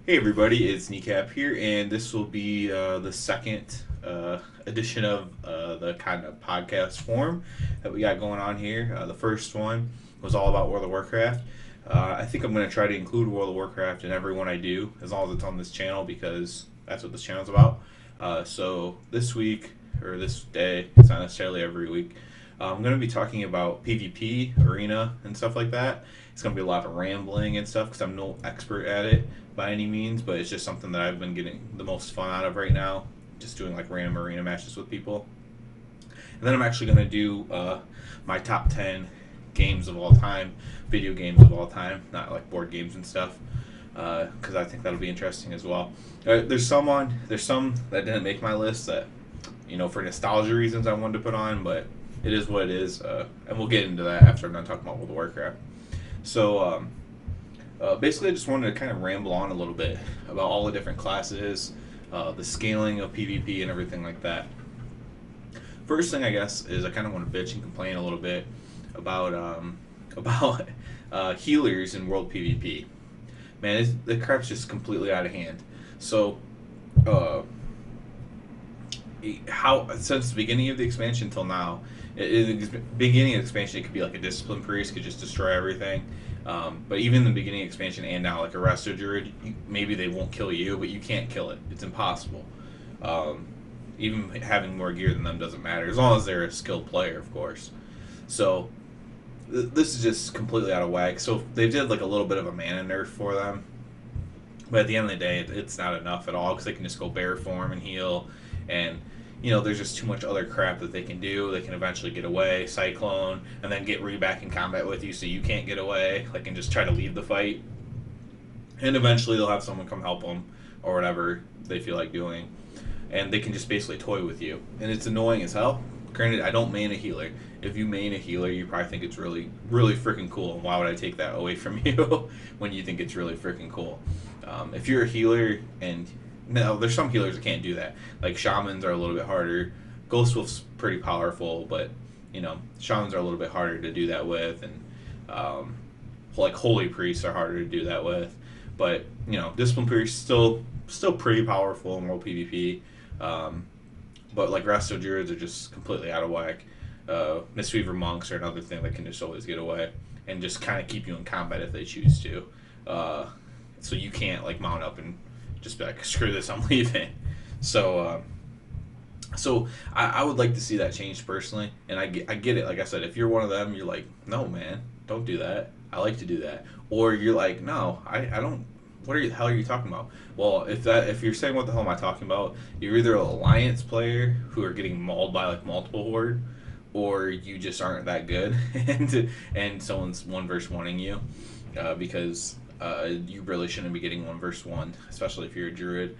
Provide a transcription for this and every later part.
Hey everybody, it's NeekaPod here, and this will be the second edition of the kind of podcast form that we got going on here. The first one was all about World of Warcraft. I think I'm going to try to include World of Warcraft in every one I do, as long as it's on this channel, because that's what this channel's about. So this week, or this day, it's not necessarily every week, I'm going to be talking about PvP, arena, and stuff like that. It's going to be a lot of rambling and stuff because I'm no expert at it by any means, but it's just something that I've been getting the most fun out of right now, just doing like random arena matches with people. And then I'm actually going to do my top 10 games of all time, video games of all time, not like board games and stuff, because I think that'll be interesting as well. There's some that didn't make my list that, for nostalgia reasons I wanted to put on, but it is what it is, and we'll get into that after I'm done talking about World of Warcraft. So basically, I just wanted to kind of ramble on a little bit about all the different classes, the scaling of PvP, and everything like that. First thing, I guess, is I kind of want to bitch and complain a little bit about about healers in World PvP. Man, the crap's just completely out of hand. So, uh, how since the beginning of the expansion till now, in the beginning of the expansion, it could be like a discipline priest could just destroy everything. But even in the beginning of the expansion and now, like a resto druid, maybe they won't kill you, but you can't kill it. It's impossible. Um, Even having more gear than them doesn't matter as long as they're a skilled player, of course. So this is just completely out of whack. So they did like a little bit of a mana nerf for them, but at the end of the day, it's not enough at all because they can just go bear form and heal, and there's just too much other crap that they can do. They can eventually get away, cyclone, and then get back in combat with you, so you can't get away. Like, and just try to leave the fight, and eventually they'll have someone come help them or whatever they feel like doing, and they can just basically toy with you, and it's annoying as hell. Granted, I don't main a healer. If you main a healer, you probably think it's really, really freaking cool. And why would I take that away from you when you think it's really freaking cool? If you're a healer, and now there's some healers that can't do that. Like shamans are a little bit harder. Ghost Wolf's pretty powerful, but shamans are a little bit harder to do that with, and like holy priests are harder to do that with. But discipline priests still pretty powerful in world PvP. But like resto druids are just completely out of whack. Mistweaver monks are another thing that can just always get away and just kind of keep you in combat if they choose to. So you can't like mount up and just be like, screw this, I'm leaving. So I would like to see that change personally, and I get it. Like I said, if you're one of them, you're like, no man, don't do that. I like to do that. Or you're like, no, I don't. What the hell are you talking about? Well, if you're saying what the hell am I talking about, you're either an alliance player who are getting mauled by like multiple horde, or you just aren't that good, and someone's one versus oneing you, because you really shouldn't be getting one versus one, especially if you're a druid.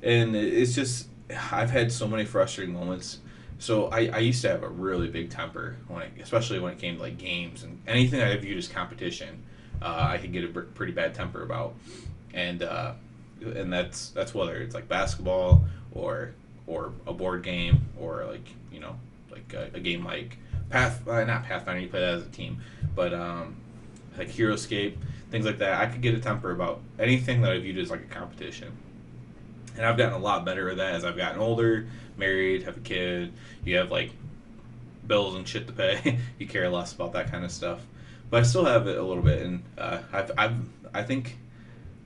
And it's just I've had so many frustrating moments. So I used to have a really big temper especially when it came to like games and anything I viewed as competition. I could get a pretty bad temper about, and that's whether it's like basketball or a board game or like like a game like not Pathfinder, you play that as a team, but like HeroScape, things like that. I could get a temper about anything that I viewed as like a competition. And I've gotten a lot better at that as I've gotten older, married, have a kid. You have like bills and shit to pay. You care less about that kind of stuff. But I still have it a little bit, and I think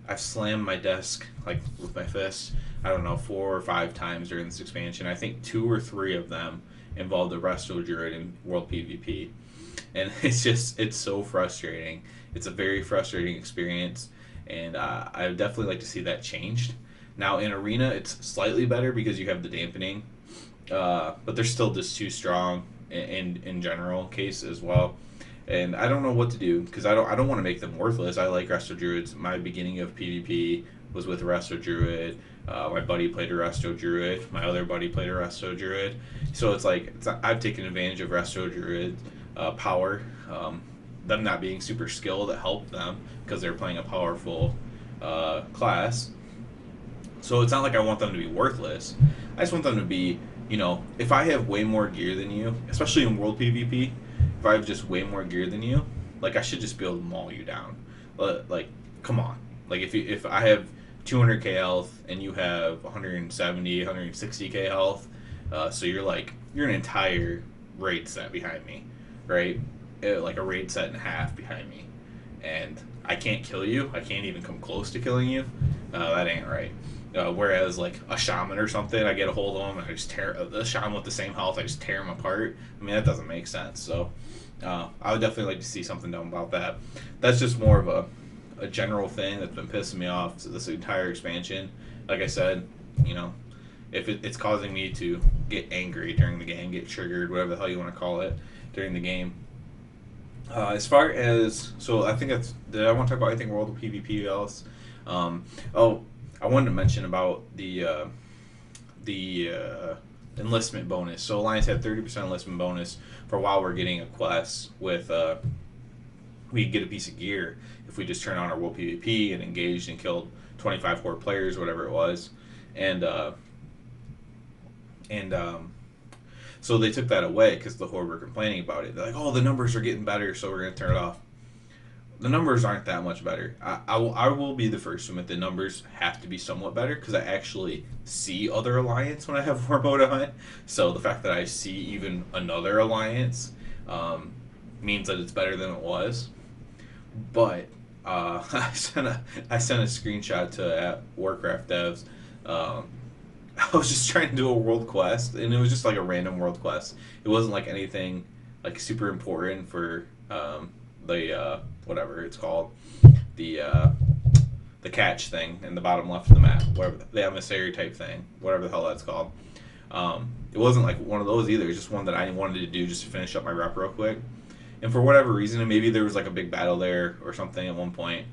I've slammed my desk like with my fist. I don't know 4 or 5 times during this expansion. I think 2 or 3 of them involved the resto druid in world PvP, and it's so frustrating. It's a very frustrating experience, and I would definitely like to see that changed. Now in arena, it's slightly better because you have the dampening, but they're still just too strong in general case as well. And I don't know what to do because I don't want to make them worthless. I like resto druids. My beginning of PvP was with resto druid. My buddy played a resto druid. My other buddy played a resto druid. So I've taken advantage of resto druid power. Them not being super skilled that helped them because they're playing a powerful class. So it's not like I want them to be worthless. I just want them to be, if I have way more gear than you, especially in world PvP, if I have just way more gear than you, like I should just be able to maul you down. Like, come on. Like if I have 200k health and you have 170, 160k health. So you're an entire raid set behind me, right? Like a raid set and a half behind me, and I can't kill you. I can't even come close to killing you. That ain't right. Whereas like a shaman or something, I get a hold of him and I just tear the shaman with the same health. I just tear him apart. I mean that doesn't make sense. So I would definitely like to see something done about that. That's just more of a general thing that's been pissing me off this entire expansion. Like I said, you know, if it's causing me to get angry during the game, get triggered, whatever the hell you want to call it, during the game. As far as I think that's. Did I want to talk about anything World of PvP else? Oh, I wanted to mention about the enlistment bonus. So Alliance had 30% enlistment bonus for while we're getting a quest with. We get a piece of gear if we just turn on our World PvP and engaged and killed 25 horde players, whatever it was, and and so they took that away because the horde were complaining about it. They're like, "Oh, the numbers are getting better, so we're gonna turn it off." The numbers aren't that much better. I will be the first to admit the numbers have to be somewhat better because I actually see other alliance when I have war mode on. So the fact that I see even another alliance means that it's better than it was. But I sent a screenshot to Warcraft devs. I was just trying to do a world quest, and it was just like a random world quest. It wasn't like anything like super important for the whatever it's called, the catch thing in the bottom left of the map, whatever the emissary type thing, whatever the hell that's called. It wasn't like one of those either. It was just one that I wanted to do just to finish up my rep real quick. And for whatever reason, and maybe there was like a big battle there or something at one point,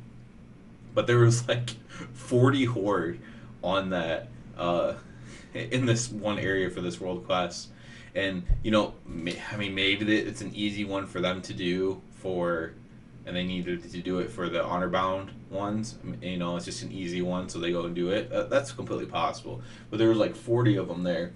but there was like 40 horde on that in this one area for this world quest. And you know, I mean, maybe it's an easy one for them to do and they needed to do it for the honor bound ones. You know, it's just an easy one, so they go and do it. That's completely possible. But there was like 40 of them there,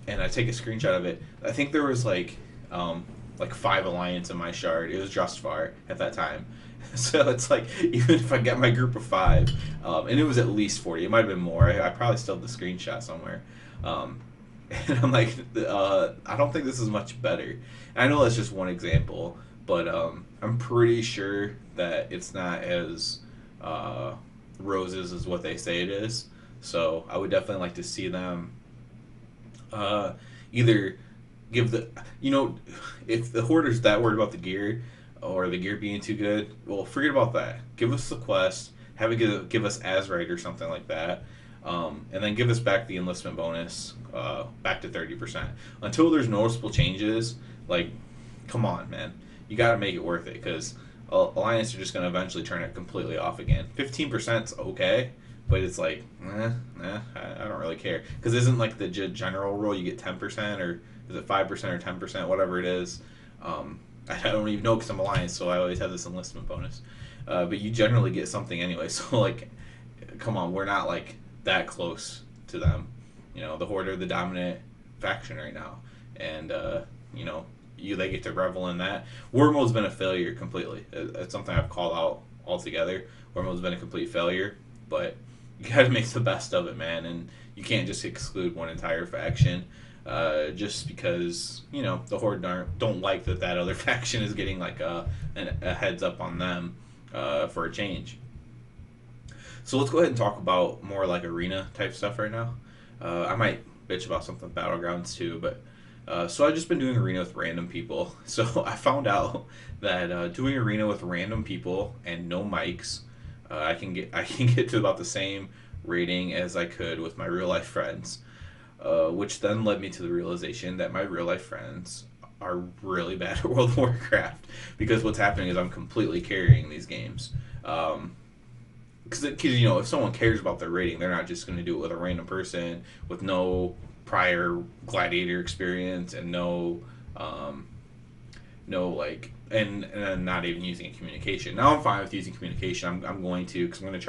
and I take a screenshot of it. I think there was like 5 alliance in my shard. It was just far at that time. So it's like, even if I get my group of 5, and it was at least 40, it might have been more. I probably still have the screenshot somewhere. And I'm like, I don't think this is much better. And I know that's just one example, but I'm pretty sure that it's not as roses as what they say it is. So I would definitely like to see them either give if the hoarder's that worried about the gear or the gear being too good, well, forget about that. Give us the quest, have it give us Azrite or something like that, and then give us back the enlistment bonus back to 30%. Until there's noticeable changes, like, come on, man. You got to make it worth it, because Alliance are just going to eventually turn it completely off again. 15%'s okay, but it's like, I don't really care. Because isn't like the general rule you get 10%, or is it 5% or 10%, whatever it is. I don't even know because I'm Alliance, so I always have this enlistment bonus. But you generally get something anyway, so like, come on, we're not like that close to them. You know, the Horde are the dominant faction right now, and you know, they get to revel in that. War mode's been a failure completely. It's something I've called out altogether. War mode's been a complete failure, but you got to make the best of it, man, and you can't just exclude one entire faction just because, you know, the Horde don't like that other faction is getting like a heads up on them for a change. So let's go ahead and talk about more like arena type stuff right now. I might bitch about something Battlegrounds too, but so I've just been doing arena with random people. So I found out that doing arena with random people and no mics, I can get to about the same rating as I could with my real life friends, which then led me to the realization that my real life friends are really bad at World of Warcraft, because what's happening is I'm completely carrying these games. Because you know, if someone cares about their rating, they're not just going to do it with a random person with no prior gladiator experience and no like and not even using communication. Now I'm fine with using communication. I'm going to, because I'm gonna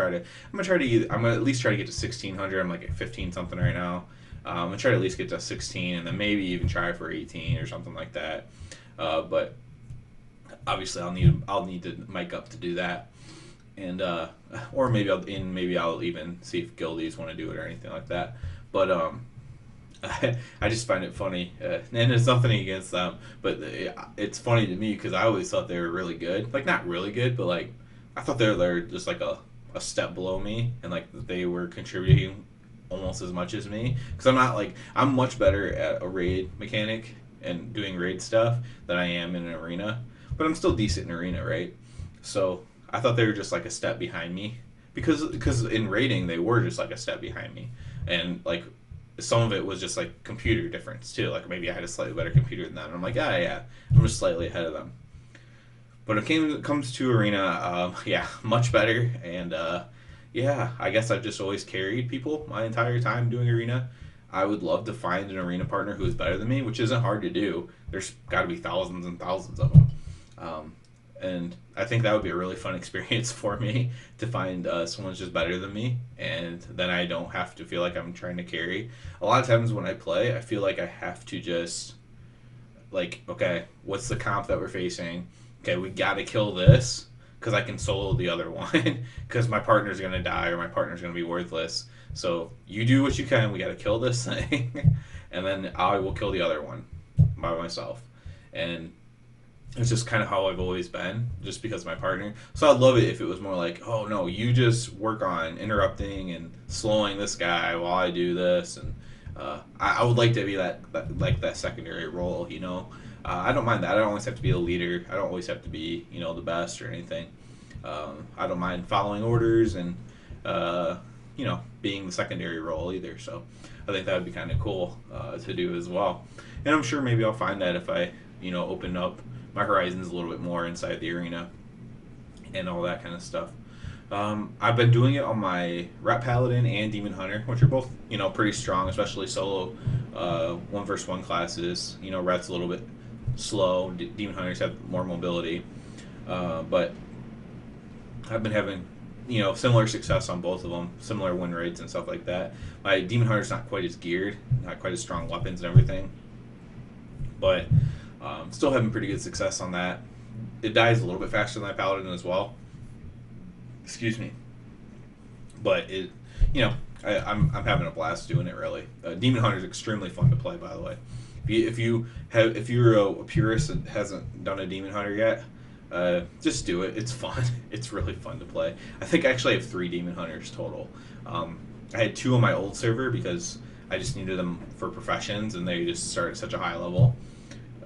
at least try to get to 1600. I'm like at 15 something right now. I'm gonna try to at least get to 16, and then maybe even try for 18 or something like that. But obviously I'll need to mic up to do that. and or maybe I'll even see if guildies want to do it or anything like that. But I just find it funny, and it's nothing against them, but it's funny to me because I always thought they were really good. Like not really good, but like I thought they're just like a step below me, and like they were contributing almost as much as me. Because I'm much better at a raid mechanic and doing raid stuff than I am in an arena, but I'm still decent in arena, right? So I thought they were just like a step behind me because in raiding they were just like a step behind me, and like some of it was just like computer difference too. Like maybe I had a slightly better computer than them. And I'm like, yeah, I'm just slightly ahead of them. But when it comes to arena, yeah, much better. And yeah, I guess I've just always carried people my entire time doing arena. I would love to find an arena partner who is better than me, which isn't hard to do. There's got to be thousands and thousands of them. Um, and I think that would be a really fun experience for me to find someone who's just better than me, and then I don't have to feel like I'm trying to carry. A lot of times when I play, I feel like I have to just like, okay, what's the comp that we're facing? Okay, we got to kill this because I can solo the other one because my partner's gonna die or my partner's gonna be worthless. So you do what you can. We got to kill this thing, and then I will kill the other one by myself. And it's just kind of how I've always been, just because of my partner. So I'd love it if it was more like, oh no, you just work on interrupting and slowing this guy while I do this, and I would like to be that secondary role, you know. I don't mind that. I don't always have to be a leader. I don't always have to be, you know, the best or anything. I don't mind following orders and you know, being the secondary role either. So I think that would be kind of cool to do as well. And I'm sure maybe I'll find that if I, you know, open up my horizons a little bit more inside the arena and all that kind of stuff. I've been doing it on my Rat Paladin and Demon Hunter, which are both, you know, pretty strong, especially solo 1v1 classes. You know, Rat's a little bit slow. Demon Hunters have more mobility. But I've been having, you know, similar success on both of them, similar win rates and stuff like that. My Demon Hunter's not quite as geared, not quite as strong weapons and everything, but still having pretty good success on that. It dies a little bit faster than my Paladin as well. Excuse me. But it, you know, I'm having a blast doing it. Really, Demon Hunter is extremely fun to play. By the way, if you're a purist that hasn't done a Demon Hunter yet, just do it. It's fun. It's really fun to play. I think I actually have 3 Demon Hunters total. I had 2 on my old server because I just needed them for professions, and they just start at such a high level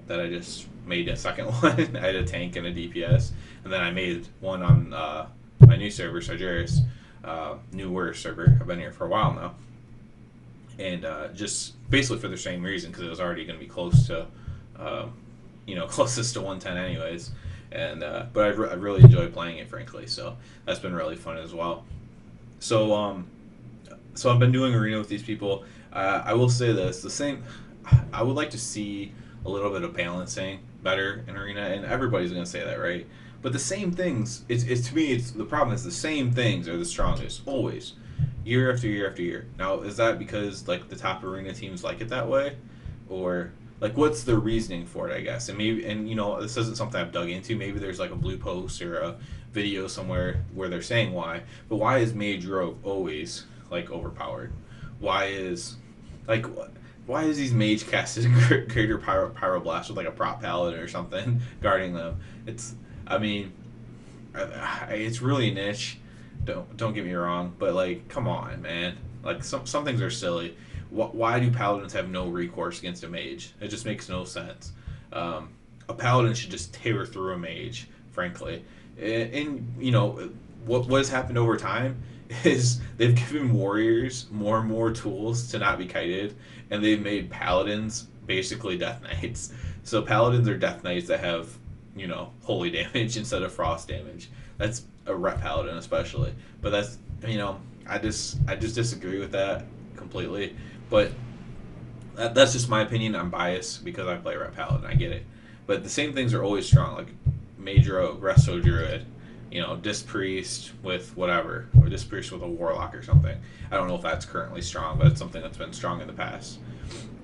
that I just made a second one. I had a tank and a DPS, and then I made one on my new server, Sargeras, newer server. I've been here for a while now, and just basically for the same reason, because it was already going to be close to, you know, closest to 110 anyways. And but I really enjoy playing it, frankly. So that's been really fun as well. So so I've been doing arena with these people. I will say this: the same. I would like to see a little bit of balancing better in arena, and everybody's going to say that, right? But the same things, it's to me, it's the problem is the same things are the strongest always, year after year after year. Now, is that because like the top arena teams like it that way, or like what's the reasoning for it? I guess, and maybe, and you know, this isn't something I've dug into. Maybe there's like a blue post or a video somewhere where they're saying why, but why is Mage Rogue always like overpowered? Why is like why is these mage casted greater pyroblast with like a prop paladin or something guarding them? It's, I mean, it's really niche. Don't get me wrong, but like, come on, man. Like some things are silly. Why do paladins have no recourse against a mage? It just makes no sense. A paladin should just tear through a mage, frankly. And you know what has happened over time is they've given warriors more and more tools to not be kited, and they've made paladins basically death knights. So paladins are death knights that have, you know, holy damage instead of frost damage. That's a ret paladin especially. But that's, you know, I just disagree with that completely. But that's just my opinion. I'm biased because I play ret paladin. I get it. But the same things are always strong, like Mage Rogue, Resto Druid, you know, Disc Priest with whatever, or Disc Priest with a Warlock or something. I don't know if that's currently strong, but it's something that's been strong in the past.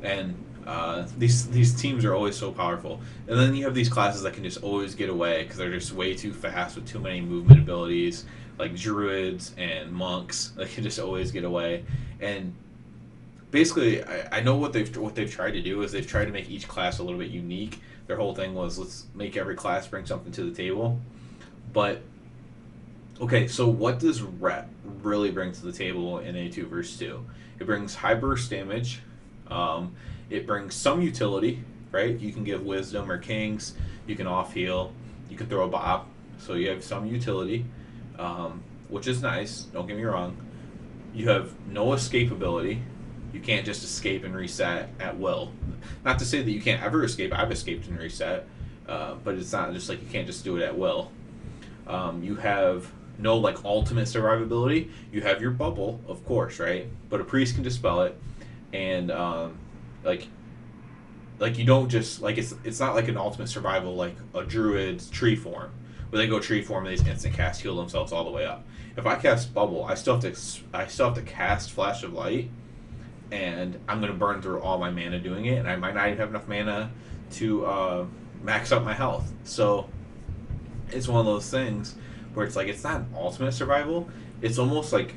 And These teams are always so powerful, and then you have these classes that can just always get away because they're just way too fast with too many movement abilities, like druids and monks. They can just always get away. And basically, I know what they've tried to do is they've tried to make each class a little bit unique. Their whole thing was let's make every class bring something to the table. But okay, so what does Rep really bring to the table in A2 verse 2? It brings high burst damage. Um, it brings some utility, right? You can give Wisdom or Kings. You can off heal. You can throw a Bop. So you have some utility, which is nice. Don't get me wrong. You have no escapability. You can't just escape and reset at will. Not to say that you can't ever escape. I've escaped and reset, but it's not just like you can't just do it at will. You have no like ultimate survivability. You have your bubble, of course, right? But a priest can dispel it, and like you don't just like it's not like an ultimate survival like a druid's tree form where they go tree form and they just instant cast heal themselves all the way up. If I cast bubble, I still have to cast flash of light, and I'm gonna burn through all my mana doing it, and I might not even have enough mana to max out my health. So it's one of those things where it's like it's not an ultimate survival. It's almost like,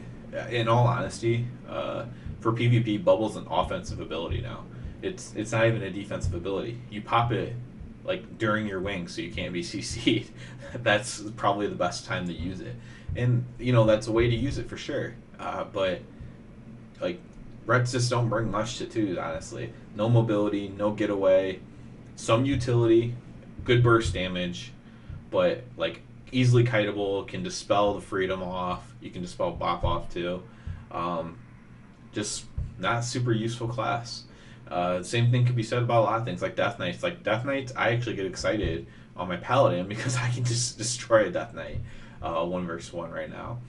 in all honesty, for PvP, Bubble's an offensive ability now. It's not even a defensive ability. You pop it like during your wing, so you can't be CC'd. That's probably the best time to use it, and that's a way to use it for sure. But like Reds just don't bring much to twos, honestly. No mobility, no getaway, some utility, good burst damage, but like easily kiteable, can dispel the freedom off. You can dispel Bop off too. Just not super useful class. Same thing could be said about a lot of things like Death Knights. Like Death Knights, I actually get excited on my Paladin because I can just destroy a Death Knight 1 versus 1 right now.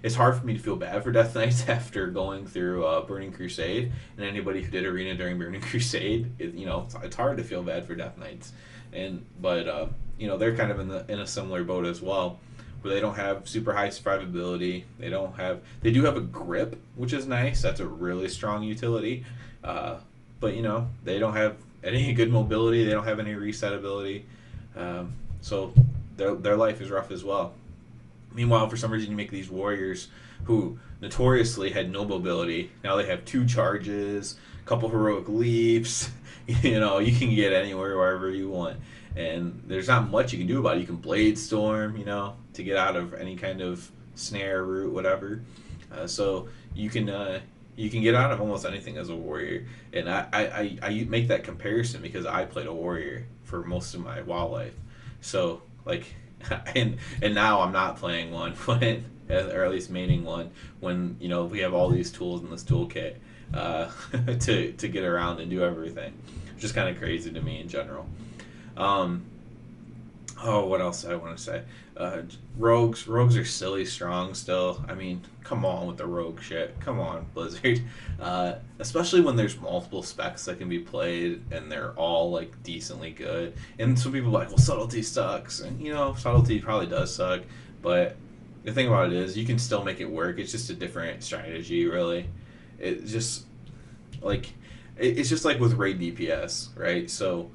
It's hard for me to feel bad for Death Knights after going through Burning Crusade, and anybody who did Arena during Burning Crusade, it's hard to feel bad for Death Knights, but they're kind of in a similar boat as well, where they don't have super high survivability. They do have a grip, which is nice. That's a really strong utility, but they don't have any good mobility. They don't have any reset ability, so their life is rough as well. Meanwhile, for some reason, you make these warriors who notoriously had no mobility. Now they have 2 charges, a couple heroic leaps. You can get anywhere, wherever you want. And there's not much you can do about it. You can Blade Storm, to get out of any kind of snare, route, whatever. So you can get out of almost anything as a warrior. And I make that comparison because I played a warrior for most of my WoW life. So, like... and now I'm not playing one when, or at least maining one when we have all these tools in this toolkit to get around and do everything, which is kind of crazy to me in general. What else do I want to say? Rogues are silly strong still. I mean, come on with the rogue shit. Come on, Blizzard. Especially when there's multiple specs that can be played and they're all like decently good. And some people are like, well, subtlety sucks. And subtlety probably does suck. But the thing about it is you can still make it work. It's just a different strategy, really. It's just like with raid DPS, right? So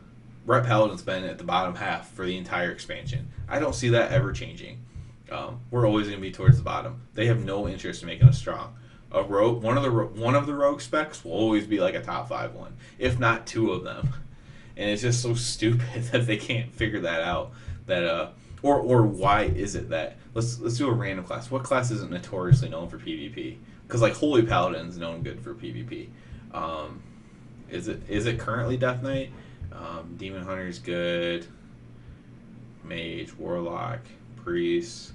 Ret Paladin's been at the bottom half for the entire expansion. I don't see that ever changing. We're always going to be towards the bottom. They have no interest in making us strong. A rogue, one of the rogue specs will always be like a top 5 one, if not 2 of them. And it's just so stupid that they can't figure that out. Or why is it that let's do a random class. What class isn't notoriously known for PvP? Because like Holy Paladin's known good for PvP. Is it currently Death Knight? Demon Hunter's good. Mage, Warlock, Priest.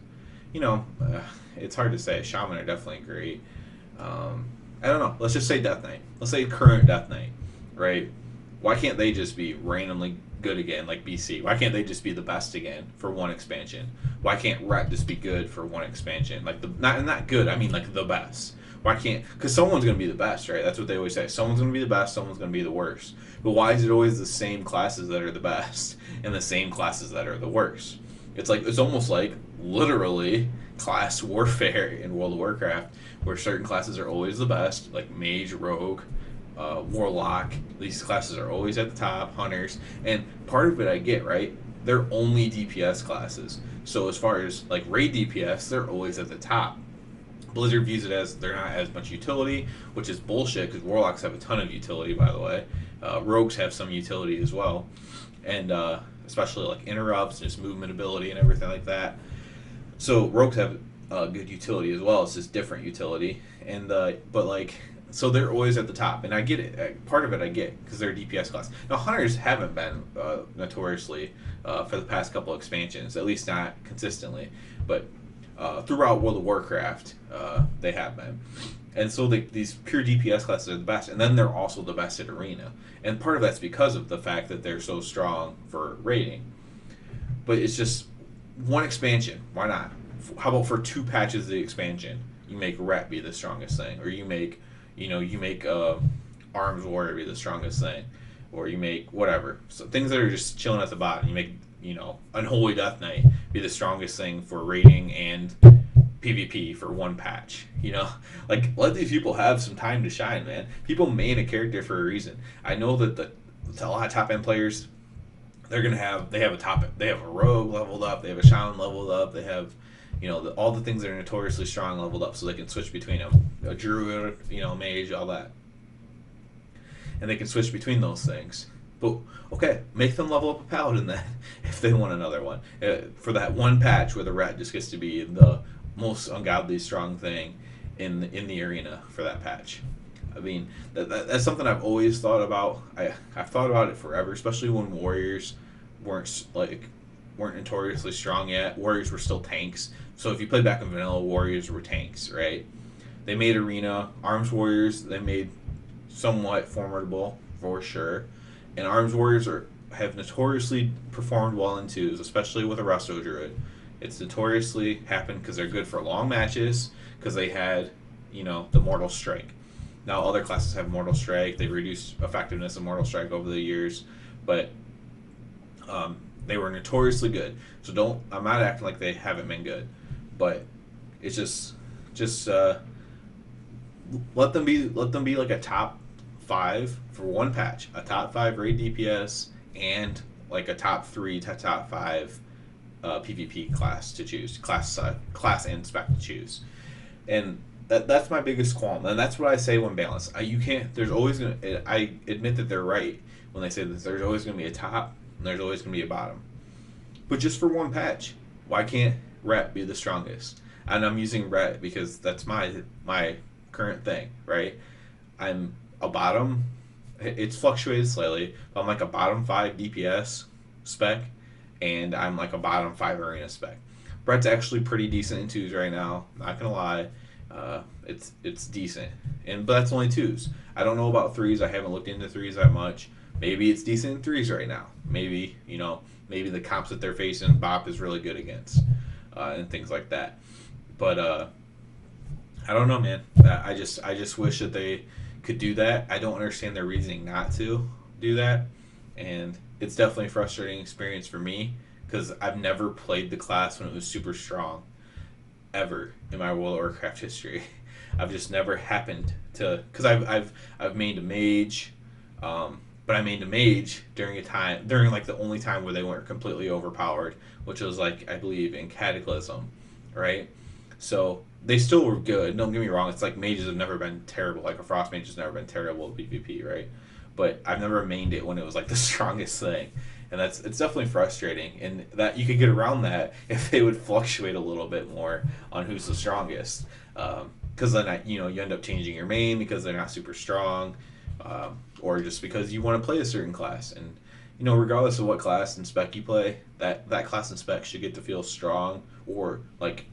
It's hard to say. Shaman are definitely great. I don't know. Let's just say Death Knight. Let's say current Death Knight, right? Why can't they just be randomly good again, like BC? Why can't they just be the best again for 1 expansion? Why can't Ret just be good for 1 expansion? Like not good. I mean like the best. Why can't? Because someone's gonna be the best, right? That's what they always say. Someone's gonna be the best. Someone's gonna be the worst. But why is it always the same classes that are the best and the same classes that are the worst? It's almost like literally class warfare in World of Warcraft, where certain classes are always the best, like Mage, Rogue, Warlock. These classes are always at the top. Hunters, and part of it I get, right. They're only DPS classes. So as far as like raid DPS, they're always at the top. Blizzard views it as they're not as much utility, which is bullshit because Warlocks have a ton of utility, by the way. Rogues have some utility as well, and especially like interrupts, just movement ability and everything like that. So Rogues have good utility as well. It's just different utility, and but like so they're always at the top, and I get it. Part of it I get because they're a DPS class. Now Hunters haven't been notoriously for the past couple of expansions, at least not consistently, but throughout World of Warcraft, they have been. And so these pure DPS classes are the best, and then they're also the best at Arena. And part of that's because of the fact that they're so strong for raiding. But it's just one expansion. Why not? How about for 2 patches of the expansion, you make Ret be the strongest thing, or you make, Arms Warrior be the strongest thing, or you make whatever. So things that are just chilling at the bottom. You make Unholy Death Knight be the strongest thing for raiding and PvP for 1 patch. Like let these people have some time to shine, man. People main a character for a reason. I know that a lot of top end players, they have a rogue leveled up, they have a shaman leveled up, they have all the things that are notoriously strong leveled up, so they can switch between them. A druid, mage, all that, and they can switch between those things. But okay, make them level up a paladin then, if they want another one. For that 1 patch where the rat just gets to be the most ungodly strong thing in the arena for that patch. I mean, that's something I've always thought about. I've thought about it forever, especially when warriors weren't notoriously strong yet. Warriors were still tanks. So if you play back in vanilla, warriors were tanks, right? They made arena. Arms warriors, they made somewhat formidable, for sure. And Arms Warriors have notoriously performed well in 2s, especially with a Resto Druid. It's notoriously happened because they're good for long matches, because they had, the Mortal Strike. Now, other classes have Mortal Strike. They reduced effectiveness of Mortal Strike over the years, but they were notoriously good. So I'm not acting like they haven't been good, but it's just let them be like a top 5 for 1 patch, a top 5 raid DPS, and like a top 3 to top 5 PvP class to choose, class and spec to choose, and that's my biggest qualm, and that's what I say when balanced. There's always gonna. I admit that they're right when they say that there's always gonna be a top and there's always gonna be a bottom, but just for 1 patch, why can't Ret be the strongest? And I'm using Ret because that's my current thing, right? I'm a bottom. It's fluctuated slightly, but I'm like a bottom 5 DPS spec, and I'm like a bottom 5 arena spec. Brett's actually pretty decent in 2s right now. Not gonna lie, it's decent, but that's only 2s. I don't know about 3s. I haven't looked into 3s that much. Maybe it's decent in 3s right now. Maybe maybe the comps that they're facing, Bop is really good against, and things like that. But I don't know, man. I just wish that they could do that. I don't understand their reasoning not to do that, and it's definitely a frustrating experience for me because I've never played the class when it was super strong ever in my World of Warcraft history. I've just never happened to, because I've mained a mage, but I mained a mage during like the only time where they weren't completely overpowered, which was like I believe in Cataclysm, right? So they still were good. Don't get me wrong. It's like mages have never been terrible. Like a frost mage has never been terrible at PvP, right? But I've never mained it when it was like the strongest thing, and it's definitely frustrating. And that you could get around that if they would fluctuate a little bit more on who's the strongest, because then you end up changing your main because they're not super strong, or just because you want to play a certain class. And regardless of what class and spec you play, that class and spec should get to feel strong or like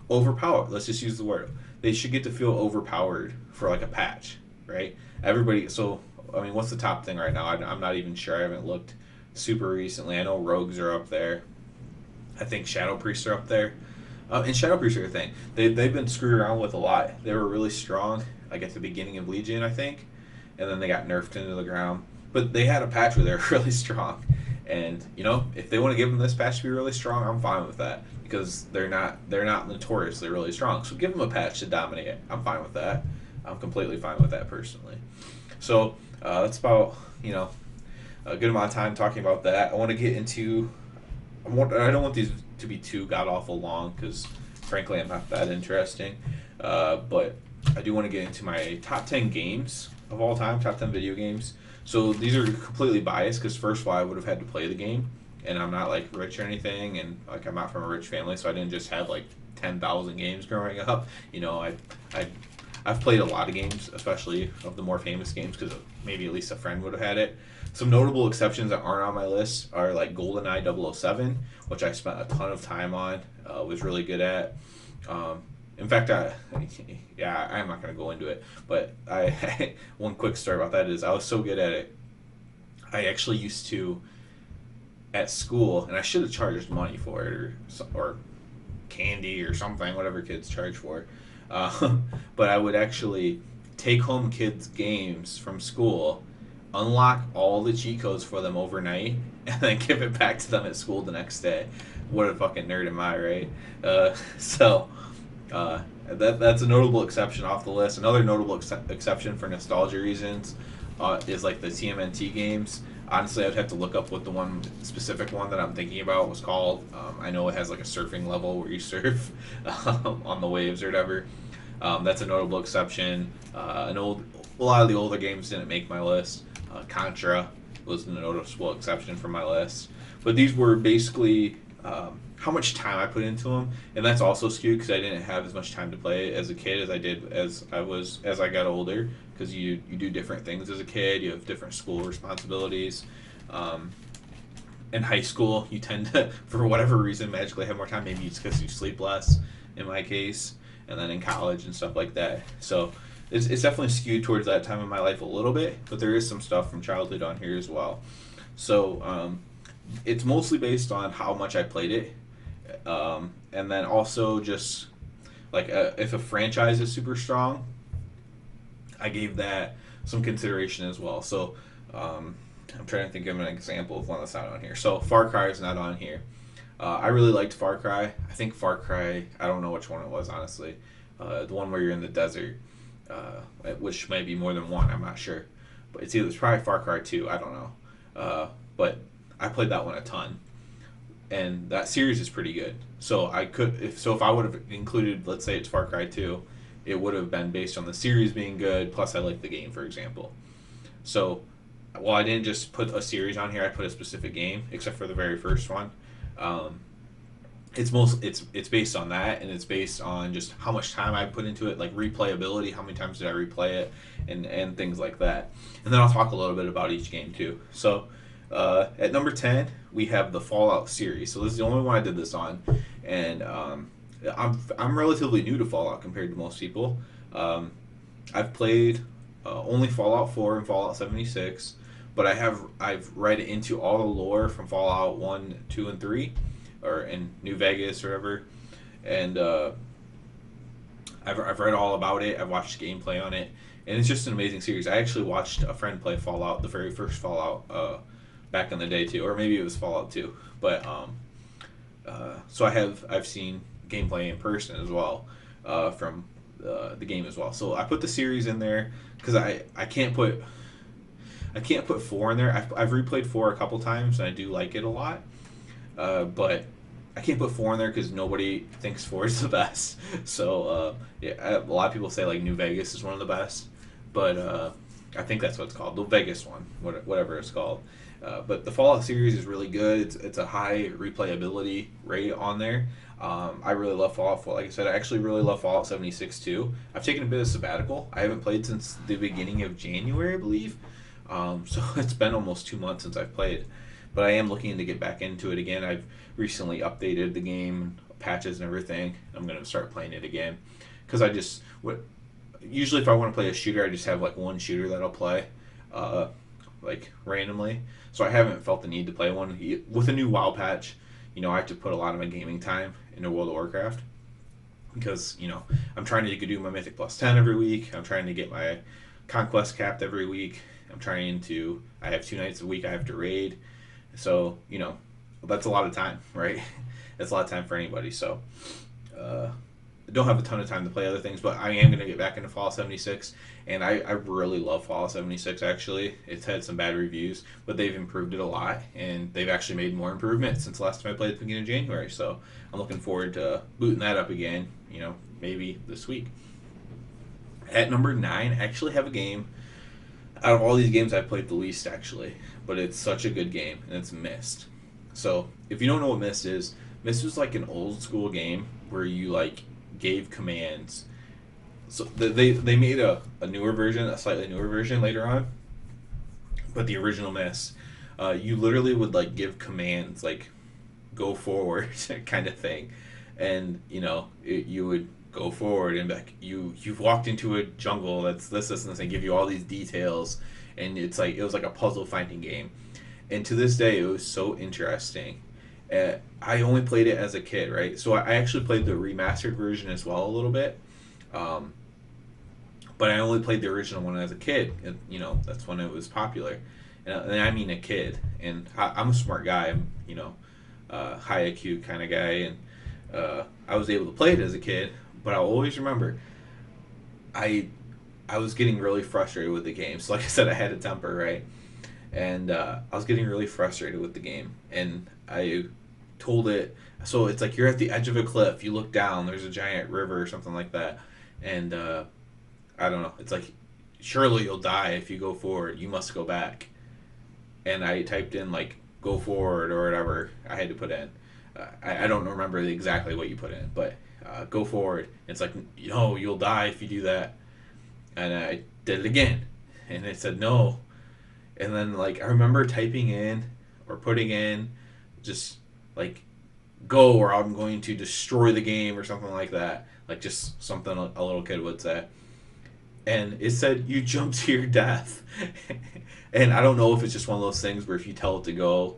overpowered. Let's just use the word. They should get to feel overpowered for like a patch, right? Everybody. So I mean, what's the top thing right now? I'm not even sure. I haven't looked super recently. I know rogues are up there. I think shadow priests are up there. And shadow priests are a thing. They've been screwed around with a lot. They were really strong, like at the beginning of Legion, I think, and then they got nerfed into the ground. But they had a patch where they were really strong, and if they want to give them this patch to be really strong, I'm fine with that because they're not notoriously really strong. So give them a patch to dominate it. I'm fine with that. I'm completely fine with that personally. So that's about a good amount of time talking about that. I want to get into. I don't want these to be too god awful long because, frankly, I'm not that interesting. But I do want to get into my top 10 games of all time, top 10 video games. So these are completely biased because, first of all, I would have had to play the game, and I'm not like rich or anything, and like I'm not from a rich family, so I didn't just have like 10,000 games growing up. I I've played a lot of games, especially of the more famous games, because maybe at least a friend would have had it. Some notable exceptions that aren't on my list are like GoldenEye 007, which I spent a ton of time on, was really good at. Um, in fact, yeah, I'm not going to go into it, but one quick story about that is I was so good at it. I actually used to, at school, and I should have charged money for it or candy or something, whatever kids charge for. Uh, but I would actually take home kids' games from school, unlock all the cheat codes for them overnight, and then give it back to them at school the next day. What a fucking nerd am I, right? So that's a notable exception off the list. Another notable exception for nostalgia reasons is like the TMNT games. Honestly, I'd have to look up what the one specific one that I'm thinking about was called. I know it has like a surfing level where you surf on the waves or whatever. That's a notable exception. A lot of the older games didn't make my list. Contra was a noticeable exception from my list. But these were basically how much time I put into them, and that's also skewed because I didn't have as much time to play as a kid as I did as I got older. Because you do different things as a kid, you have different school responsibilities. Um, in high school, you tend to, for whatever reason, magically have more time. Maybe it's because you sleep less, in my case, and then in college and stuff like that. So it's definitely skewed towards that time of my life a little bit, but there is some stuff from childhood on here as well. So it's mostly based on how much I played it, and then also just like if a franchise is super strong, I gave that some consideration as well. So I'm trying to think of an example of one that's not on here. So Far Cry is not on here. I really liked Far Cry. I think Far Cry. I don't know which one it was honestly. The one where you're in the desert, which might be more than one. I'm not sure, but it's probably Far Cry 2. I don't know, but I played that one a ton, and that series is pretty good. So if I would have included, let's say it's Far Cry 2, it would have been based on the series being good. Plus, I like the game, for example. So, while I didn't just put a series on here, I put a specific game, except for the very first one. Um, it's based on that, and it's based on just how much time I put into it, like replayability, how many times did I replay it, and things like that. And then I'll talk a little bit about each game too. So at number 10 we have the Fallout series. So this is the only one I did this on, and I'm relatively new to Fallout compared to most people. I've played only Fallout 4 and Fallout 76, but I've read into all the lore from Fallout 1, 2, and 3, or in New Vegas or whatever, and I've read all about it. I've watched gameplay on it, and it's just an amazing series. I actually watched a friend play Fallout, the very first Fallout, back in the day too, or maybe it was Fallout 2. But so I've seen gameplay in person as well, from the game as well. So I put the series in there because I can't put 4 in there. I've replayed 4 a couple times and I do like it a lot, but I can't put 4 in there because nobody thinks 4 is the best. So yeah, a lot of people say like New Vegas is one of the best, but I think that's what it's called, the Vegas one, whatever it's called. But the Fallout series is really good. It's a high replayability rate on there. I really love Fallout 4. Like I said, I actually really love Fallout 76 too. I've taken a bit of sabbatical. I haven't played since the beginning of January, I believe. So it's been almost 2 months since I've played. But I am looking to get back into it again. I've recently updated the game, patches and everything. I'm going to start playing it again. Because usually if I want to play a shooter, I just have like one shooter that I'll play, like randomly. So I haven't felt the need to play one. With a new WoW patch, I have to put a lot of my gaming time into World of Warcraft. Because, I'm trying to do my Mythic Plus 10 every week. I'm trying to get my Conquest capped every week. I have 2 nights a week I have to raid. So, that's a lot of time, right? That's a lot of time for anybody. So, don't have a ton of time to play other things, but I am going to get back into Fallout 76, and I really love Fallout 76, actually. It's had some bad reviews, but they've improved it a lot, and they've actually made more improvements since the last time I played at the beginning of January, so I'm looking forward to booting that up again, maybe this week. At number 9, I actually have a game. Out of all these games, I've played the least, actually, but it's such a good game, and it's Myst. So, if you don't know what Myst was like an old school game where you like gave commands. So they made a newer version, a slightly newer version later on, but the original Myst, you literally would like give commands like go forward kind of thing, and you would go forward and be like you've walked into a jungle that's this and this and give you all these details, and it was like a puzzle finding game, and to this day it was so interesting. I only played it as a kid, right? So I actually played the remastered version as well a little bit, um, but I only played the original one as a kid. That's when it was popular, and I mean a kid. And I'm a smart guy. I'm high IQ kind of guy, and I was able to play it as a kid. But I'll always remember, I I was getting really frustrated with the game. So like I said, I had a temper, right? And I was getting really frustrated with the game, and I told it. So it's like you're at the edge of a cliff. You look down. There's a giant river or something like that, and I don't know. It's like surely you'll die if you go forward. You must go back. And I typed in like go forward or whatever I had to put in. I don't remember exactly what you put in, but go forward. It's like you'll die if you do that. And I did it again, and it said no. And then like I remember typing in or putting in just like go or I'm going to destroy the game or something like that. Like just something a little kid would say. And it said you jump to your death. And I don't know if it's just one of those things where if you tell it to go,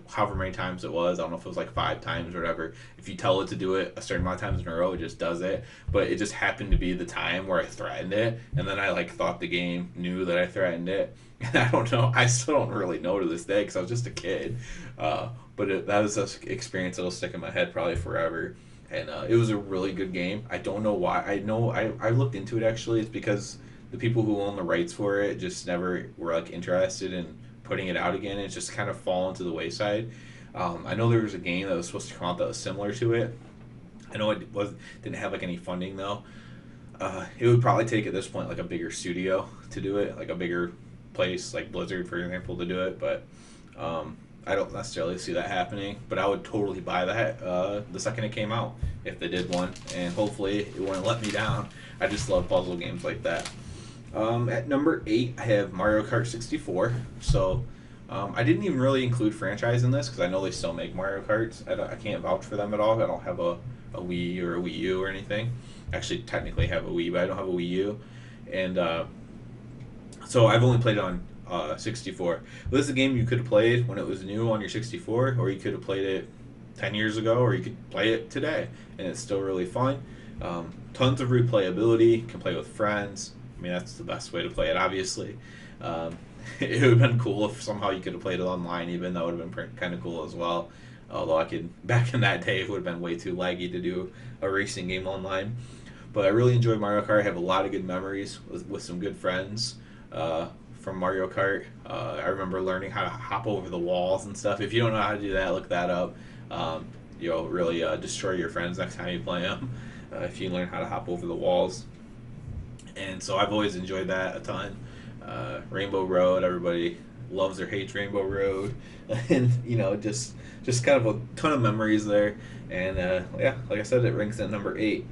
however many times it was, I don't know if it was like 5 times or whatever. If you tell it to do it a certain amount of times in a row, it just does it. But it just happened to be the time where I threatened it, and then I like thought the game knew that I threatened it. And I don't know. I still don't really know to this day because I was just a kid. But that was an experience that'll stick in my head probably forever. And it was a really good game. I don't know why. I know I looked into it actually. It's because the people who own the rights for it just never were like interested in putting it out again. It's just kind of fallen to the wayside. I know there was a game that was supposed to come out that was similar to it. I know it didn't have like any funding though. It would probably take at this point like a bigger studio to do it, like a bigger place like Blizzard for example to do it. But I don't necessarily see that happening. But I would totally buy that the second it came out if they did one, and hopefully it wouldn't let me down. I just love puzzle games like that. At number 8, I have Mario Kart 64. So I didn't even really include franchise in this because I know they still make Mario Karts. I can't vouch for them at all. I don't have a Wii or a Wii U or anything. Actually, technically have a Wii, but I don't have a Wii U. And so I've only played it on 64. This is a game you could have played when it was new on your 64, or you could have played it 10 years ago, or you could play it today, and it's still really fun. Tons of replayability. Can play with friends. I mean, that's the best way to play it, obviously. It would have been cool if somehow you could have played it online, even. That would have been kind of cool as well. Although back in that day, it would have been way too laggy to do a racing game online. But I really enjoy Mario Kart. I have a lot of good memories with some good friends from Mario Kart. I remember learning how to hop over the walls and stuff. If you don't know how to do that, look that up. You'll really destroy your friends next time you play them if you learn how to hop over the walls. And so I've always enjoyed that a ton. Rainbow Road, everybody loves or hates Rainbow Road, and just kind of a ton of memories there. And yeah, like I said, it ranks at number 8.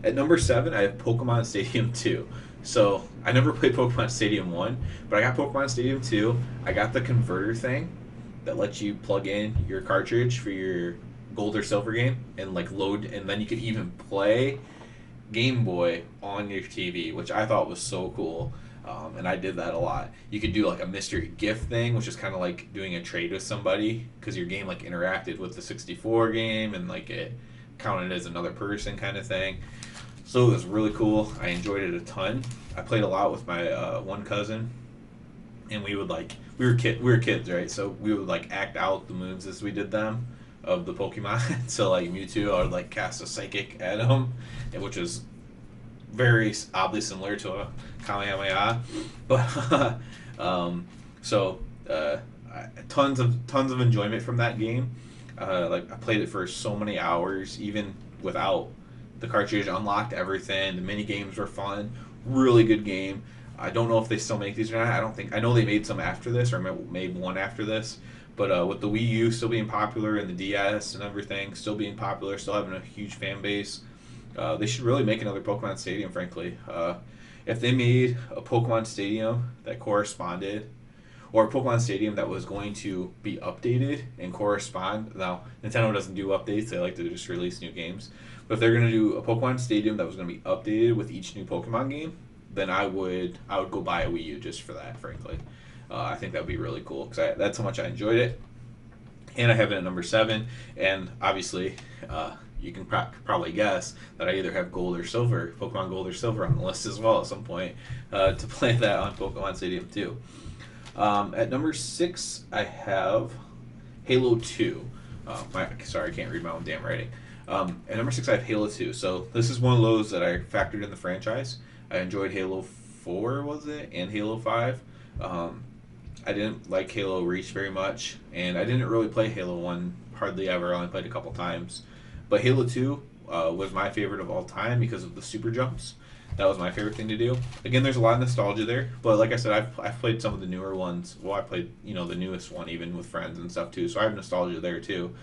At number 7, I have Pokemon Stadium 2. So I never played Pokemon Stadium 1, but I got Pokemon Stadium 2. I got the converter thing that lets you plug in your cartridge for your gold or silver game and like load, and then you could even play Game Boy on your TV, which I thought was so cool. And I did that a lot. You could do like a mystery gift thing, which is kind of like doing a trade with somebody because your game like interacted with the 64 game and like it counted as another person kind of thing. So it was really cool. I enjoyed it a ton. I played a lot with my one cousin, and we were kids, right? So we would like act out the moves as we did them. of the Pokemon. So like Mewtwo, I would like cast a Psychic at him, which is very oddly similar to a Kamehameha. But so tons of enjoyment from that game. Like I played it for so many hours, even without the cartridge. Unlocked everything. The mini games were fun. Really good game. I don't know if they still make these or not. I don't think. I know they made some after this, or made one after this. But with the Wii U still being popular and the DS and everything still being popular, still having a huge fan base, they should really make another Pokemon Stadium. Frankly, if they made a Pokemon Stadium that corresponded, or a Pokemon Stadium that was going to be updated and correspond. Now, Nintendo doesn't do updates; they like to just release new games. But if they're going to do a Pokemon Stadium that was going to be updated with each new Pokemon game, then I would go buy a Wii U just for that. Frankly, I think that would be really cool because that's how much I enjoyed it. And I have it at number 7. And obviously, you can probably guess that I either have Gold or Silver, Pokemon Gold or Silver on the list as well at some point to play that on Pokemon Stadium too. At number 6, I have Halo 2. Sorry, I can't read my own damn writing. At number 6, I have Halo 2. So this is one of those that I factored in the franchise. I enjoyed Halo 4, was it? And Halo 5. I didn't like Halo Reach very much, and I didn't really play Halo 1 hardly ever. I only played a couple times. But Halo 2 was my favorite of all time because of the super jumps. That was my favorite thing to do. Again, there's a lot of nostalgia there, but like I said, I've played some of the newer ones. Well, I played the newest one even with friends and stuff too, so I have nostalgia there too.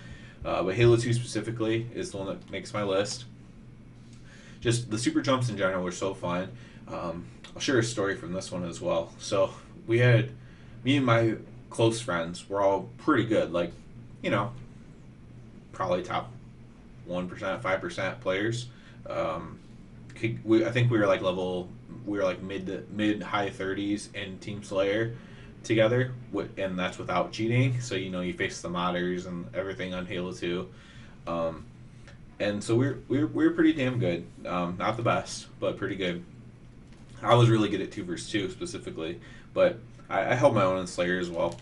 But Halo 2 specifically is the one that makes my list. Just the super jumps in general were so fun. I'll share a story from this one as well. So me and my close friends were all pretty good, like you know, probably top 1%, 5% players. I think we were like mid high 30s in Team Slayer together, and that's without cheating. So you face the modders and everything on Halo 2, and so we're pretty damn good. Not the best, but pretty good. I was really good at 2 vs 2 specifically, but I held my own in Slayer as well,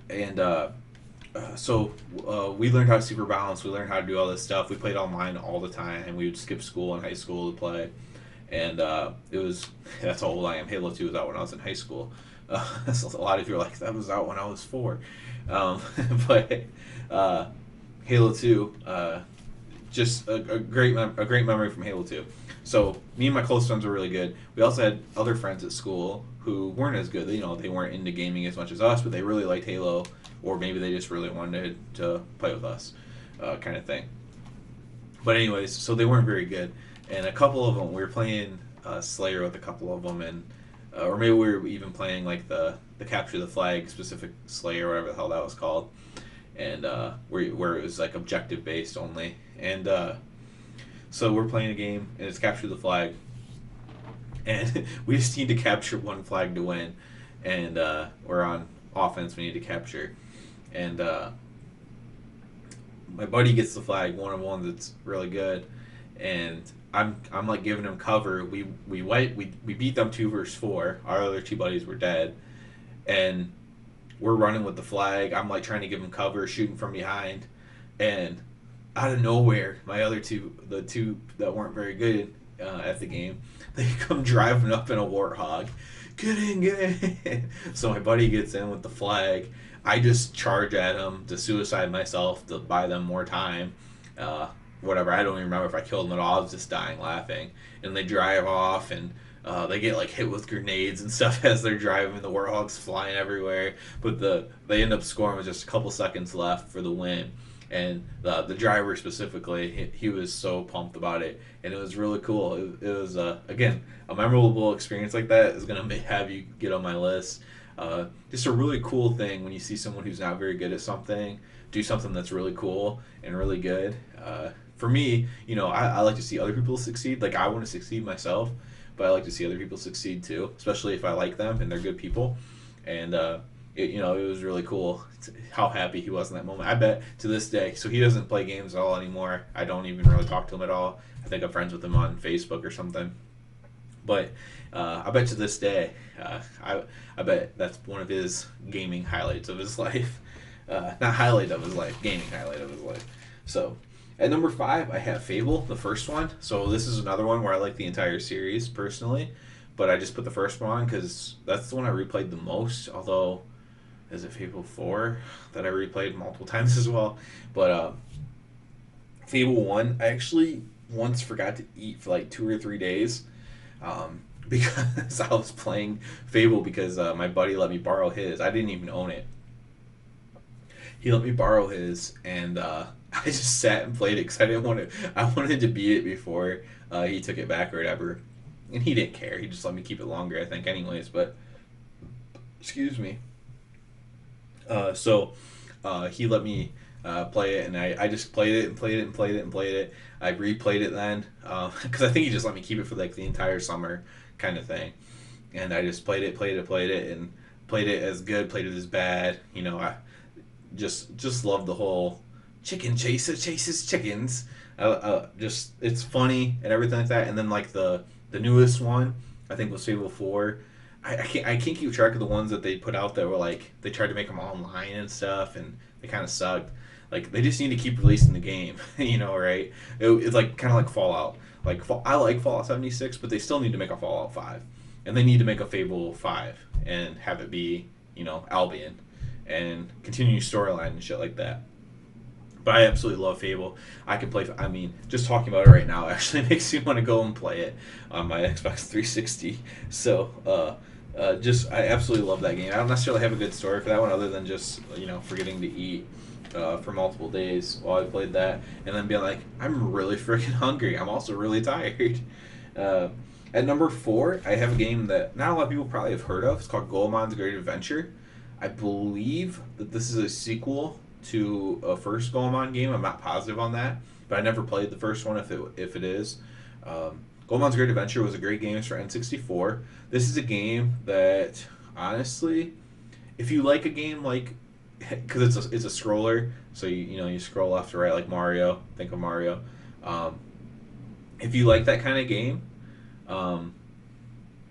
and we learned how to super balance. We learned how to do all this stuff. We played online all the time, and we would skip school in high school to play. And that's how old I am. Halo 2 was out when I was in high school. So a lot of you are like, that was out when I was 4. But Halo 2, just a great memory from Halo 2. So me and my close friends were really good. We also had other friends at school who weren't as good. They weren't into gaming as much as us, but they really liked Halo, or maybe they just really wanted to play with us, kind of thing. But anyways, so they weren't very good, and a couple of them we were playing Slayer with a couple of them, and or maybe we were even playing like the capture the flag specific Slayer, whatever the hell that was called, and where it was like objective based only, and so we're playing a game and it's capture the flag, and we just need to capture one flag to win, and we're on offense. We need to capture, and my buddy gets the flag, one of the ones that's really good, and I'm like giving him cover. We beat them 2 vs 4. Our other 2 buddies were dead, and we're running with the flag. I'm like trying to give him cover, shooting from behind, and out of nowhere, my other the 2 that weren't very good at the game, they come driving up in a warthog. Get in. So my buddy gets in with the flag. I just charge at him to suicide myself to buy them more time. Whatever, I don't even remember if I killed them at all. I was just dying laughing. And they drive off, and they get like hit with grenades and stuff as they're driving. The warthogs flying everywhere. But they end up scoring with just a couple seconds left for the win. And the driver specifically, he was so pumped about it, and it was really cool. It was again, a memorable experience like that is gonna have you get on my list. Just a really cool thing when you see someone who's not very good at something do something that's really cool and really good. For me, I like to see other people succeed. Like I want to succeed myself, but I like to see other people succeed too, especially if I like them and they're good people. And it was really cool how happy he was in that moment. I bet to this day, so he doesn't play games at all anymore. I don't even really talk to him at all. I think I'm friends with him on Facebook or something. But I bet to this day, I bet that's one of his gaming highlights of his life. Not highlight of his life, gaming highlight of his life. So at number 5, I have Fable, the first one. So this is another one where I like the entire series personally, but I just put the first one on because that's the one I replayed the most. Although, is it Fable 4 that I replayed multiple times as well? But Fable 1, I actually once forgot to eat for like 2 or 3 days, because I was playing Fable because my buddy let me borrow his. I didn't even own it. He let me borrow his, and I just sat and played it because I didn't want to. I wanted to beat it before he took it back or whatever, and he didn't care. He just let me keep it longer, I think, anyways. But excuse me. So he let me play it, and I just played it and played it and played it and played it. I replayed it then because I think he just let me keep it for like the entire summer kind of thing, and I just played it, and played it as good, played it as bad. I just love the whole chicken chaser chases chickens. Just it's funny and everything like that. And then like the newest one, I think was Fable 4. I can't keep track of the ones that they put out that were like they tried to make them online and stuff, and they kind of sucked. Like they just need to keep releasing the game, right? It's like kind of like Fallout. I like Fallout 76, but they still need to make a Fallout 5, and they need to make a Fable 5 and have it be Albion and continue storyline and shit like that. But I absolutely love Fable. I can play. I mean, just talking about it right now actually makes me want to go and play it on my Xbox 360. So, just I absolutely love that game. I don't necessarily have a good story for that one, other than just forgetting to eat for multiple days while I played that, and then being like, I'm really freaking hungry. I'm also really tired. Uh, at number 4, I have a game that not a lot of people probably have heard of. It's called Goemon's Great Adventure. I believe that this is a sequel to a first Goemon game. I'm not positive on that, but I never played the first one. If it is, Goemon's Great Adventure was a great game for N64. This is a game that honestly, if you like a game like, because it's a scroller, so you scroll left to right like Mario. Think of Mario. If you like that kind of game,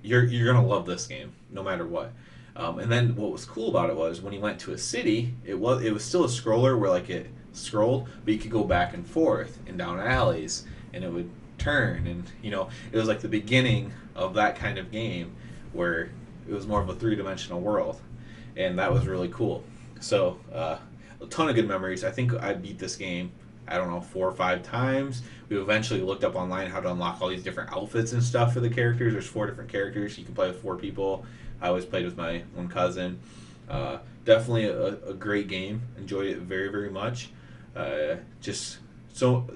you're gonna love this game no matter what. And then what was cool about it was when you went to a city, it was still a scroller where like it scrolled, but you could go back and forth and down alleys, and it would turn, and it was like the beginning of that kind of game where it was more of a three-dimensional world, and that was really cool. So a ton of good memories. I think I beat this game, I don't know, 4 or 5 times. We eventually looked up online how to unlock all these different outfits and stuff for the characters. There's 4 different characters. You can play with 4 people. I always played with my one cousin. Definitely a great game. Enjoyed it very, very much. Just so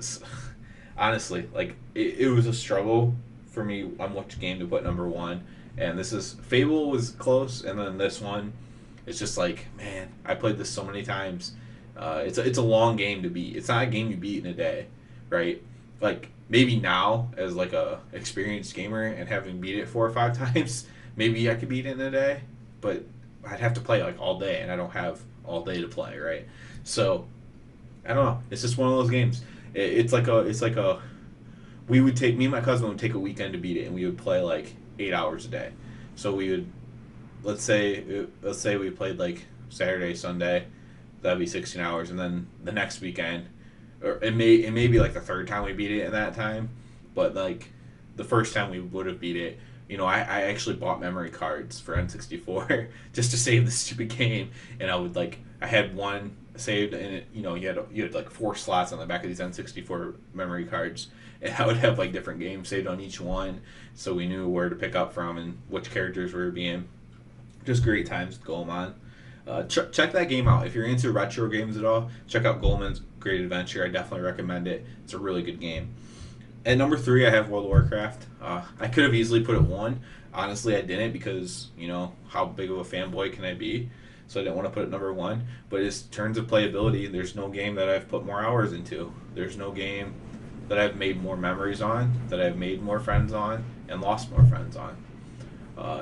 honestly, like it was a struggle for me on which game to put number 1. And this is Fable was close, and then this one, it's just like, man, I played this so many times. It's a long game to beat. It's not a game you beat in a day, right? Like maybe now as like a experienced gamer and having beat it 4 or 5 times, maybe I could beat it in a day, but I'd have to play like all day, and I don't have all day to play, right? So I don't know. It's just one of those games. It's like a we would take me and my cousin would take a weekend to beat it, and we would play like 8 hours a day. So we would let's say we played like Saturday, Sunday, that'd be 16 hours, and then the next weekend, or it may be like the third time we beat it in that time, but like the first time we would have beat it, I actually bought memory cards for N64 just to save the stupid game, and I had one saved, and you had like 4 slots on the back of these N64 memory cards, and I would have like different games saved on each one, so we knew where to pick up from and which characters were being. Just great times with Goemon. Check that game out if you're into retro games at all. Check out Goleman's Great Adventure. I definitely recommend it. It's a really good game. At number 3, I have World of Warcraft. I could have easily put it 1. Honestly, I didn't because how big of a fanboy can I be? So I didn't want to put it number 1. But in terms of playability, there's no game that I've put more hours into. There's no game that I've made more memories on, that I've made more friends on, and lost more friends on.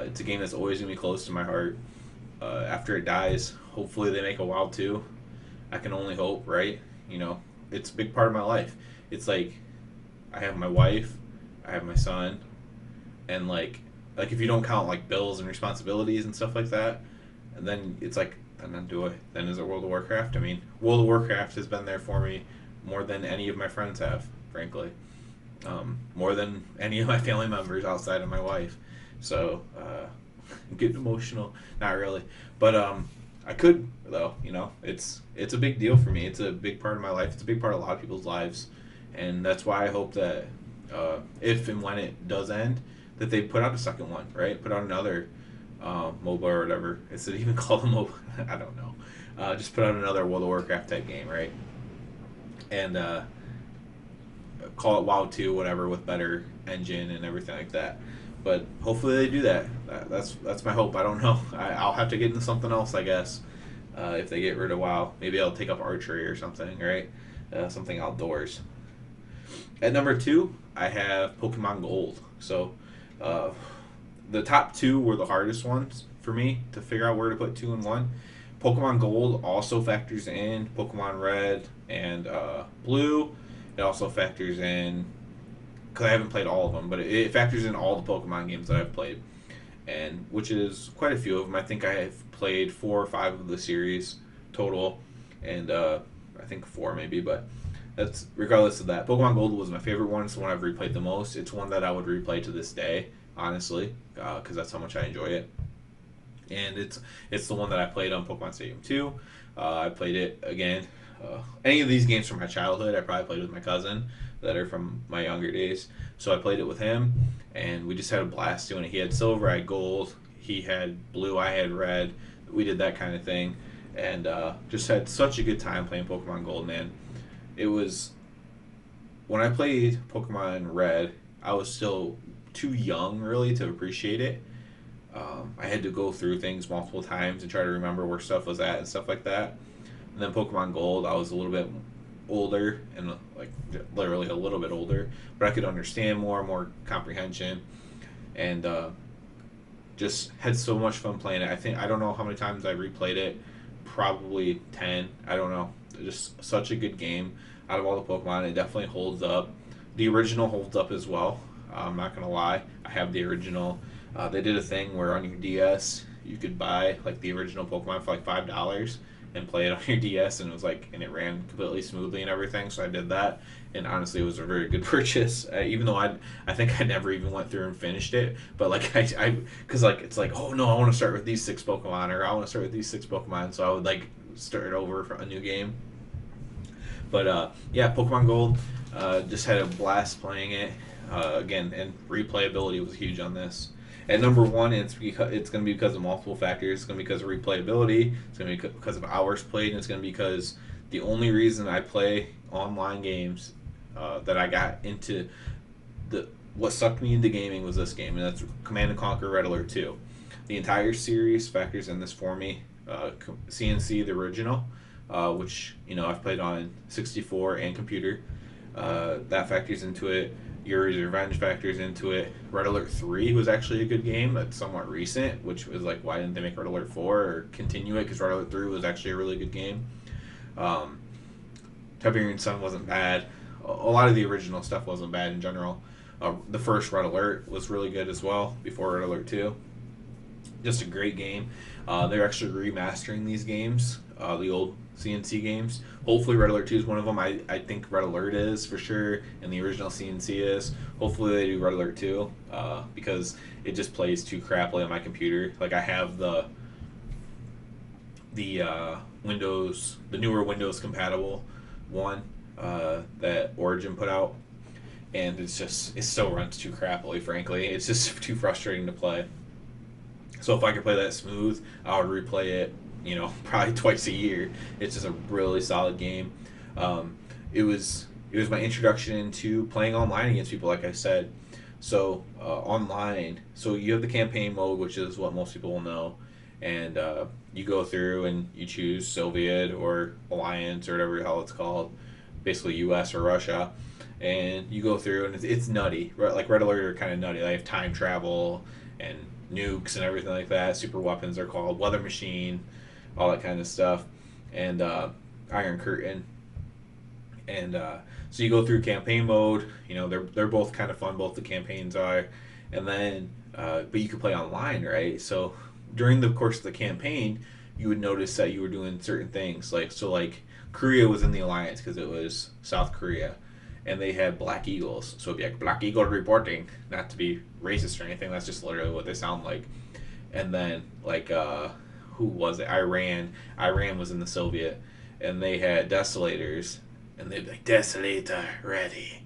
It's a game that's always going to be close to my heart. After it dies, hopefully they make a WoW 2. I can only hope, right? It's a big part of my life. It's like I have my wife, I have my son, and like if you don't count like bills and responsibilities and stuff like that, and then it's like Then is it World of Warcraft? I mean, World of Warcraft has been there for me more than any of my friends have, frankly. More than any of my family members outside of my wife. So, I'm getting emotional. Not really, but I could though. It's a big deal for me. It's a big part of my life. It's a big part of a lot of people's lives, and that's why I hope that if and when it does end, that they put out a second one, right? Put out another MOBA or whatever. Is it even called a MOBA? I don't know. Just put out another World of Warcraft type game, right? And call it WoW 2, whatever, with better engine and everything like that. But hopefully they do that. That's my hope. I don't know. I'll have to get into something else, I guess. If they get rid of WoW, maybe I'll take up archery or something, right? Something outdoors. At number 2, I have Pokemon Gold. So, the top 2 were the hardest ones for me to figure out where to put 2 and 1. Pokemon Gold also factors in Pokemon Red and Blue. It also factors in, because I haven't played all of them, but it factors in all the Pokemon games that I've played, and which is quite a few of them. I think I have played 4 or 5 of the series total, and I think 4 maybe, but that's regardless of that. Pokemon Gold was my favorite one. It's the one I've replayed the most. It's one that I would replay to this day, honestly, because that's how much I enjoy it. And it's the one that I played on Pokemon Stadium 2. I played it again. Any of these games from my childhood, I probably played with my cousin that are from my younger days. So I played it with him, and we just had a blast doing it. He had silver, I had gold. He had blue, I had red. We did that kind of thing, and just had such a good time playing Pokemon Gold, man. It was when I played Pokemon Red, I was still too young really to appreciate it. I had to go through things multiple times and try to remember where stuff was at and stuff like that. And then Pokemon Gold, I was a little bit older and like literally a little bit older, but I could understand more comprehension, and just had so much fun playing it. I don't know how many times I replayed it, probably 10. I don't know. Just such a good game. Out of all the Pokemon, it definitely holds up. The original holds up as well. I'm not gonna lie. I have the original. They did a thing where on your DS you could buy like the original Pokemon for like $5 and play it on your DS, and it ran completely smoothly and everything. So I did that, and honestly, it was a very good purchase. Even though I think I never even went through and finished it, but like because like it's like, oh no, I want to start with these 6 Pokemon, or I want to start with these 6 Pokemon, so I would like start over for a new game. But yeah, Pokemon Gold, just had a blast playing it. Again, and replayability was huge on this. At number 1, it's going to be because of multiple factors. It's going to be because of replayability. It's going to be because of hours played, and it's going to be because the only reason I play online games that I got into what sucked me into gaming was this game, and that's Command and Conquer Red Alert 2. The entire series factors in this for me. CNC the original, which I've played on 64 and computer. That factors into it. Yuri's Revenge factors into it. Red Alert 3 was actually a good game. That's somewhat recent, which was like, why didn't they make Red Alert 4 or continue it? Because Red Alert 3 was actually a really good game. Tiberian Sun wasn't bad. A lot of the original stuff wasn't bad in general. The first Red Alert was really good as well, before Red Alert 2. Just a great game. They're actually remastering these games, the old CNC games. Hopefully Red Alert 2 is one of them. I think Red Alert is for sure, and the original CNC is. Hopefully they do Red Alert 2, because it just plays too crappily on my computer. Like, I have the Windows, the newer Windows compatible one that Origin put out, and it still runs too crappily, frankly. It's just too frustrating to play. So if I could play that smooth, I would replay it, probably twice a year. It's just a really solid game. It was my introduction into playing online against people, like I said. So online, so you have the campaign mode, which is what most people will know, and you go through and you choose Soviet or Alliance or whatever the hell it's called, basically U.S. or Russia, and you go through and it's nutty. Like Red Alert are kind of nutty. They have time travel and nukes and everything like that. Super weapons are called, weather machine, all that kind of stuff, and Iron Curtain. And so you go through campaign mode. They're both kind of fun. Both the campaigns are, and then but you can play online, right? So during the course of the campaign, you would notice that you were doing certain things. Like Korea was in the alliance because it was South Korea, and they had black eagles. So it'd be like black eagle reporting, not to be racist or anything. That's just literally what they sound like. And then who was it? Iran. Iran was in the Soviet, and they had desolators, and they'd be like desolator ready,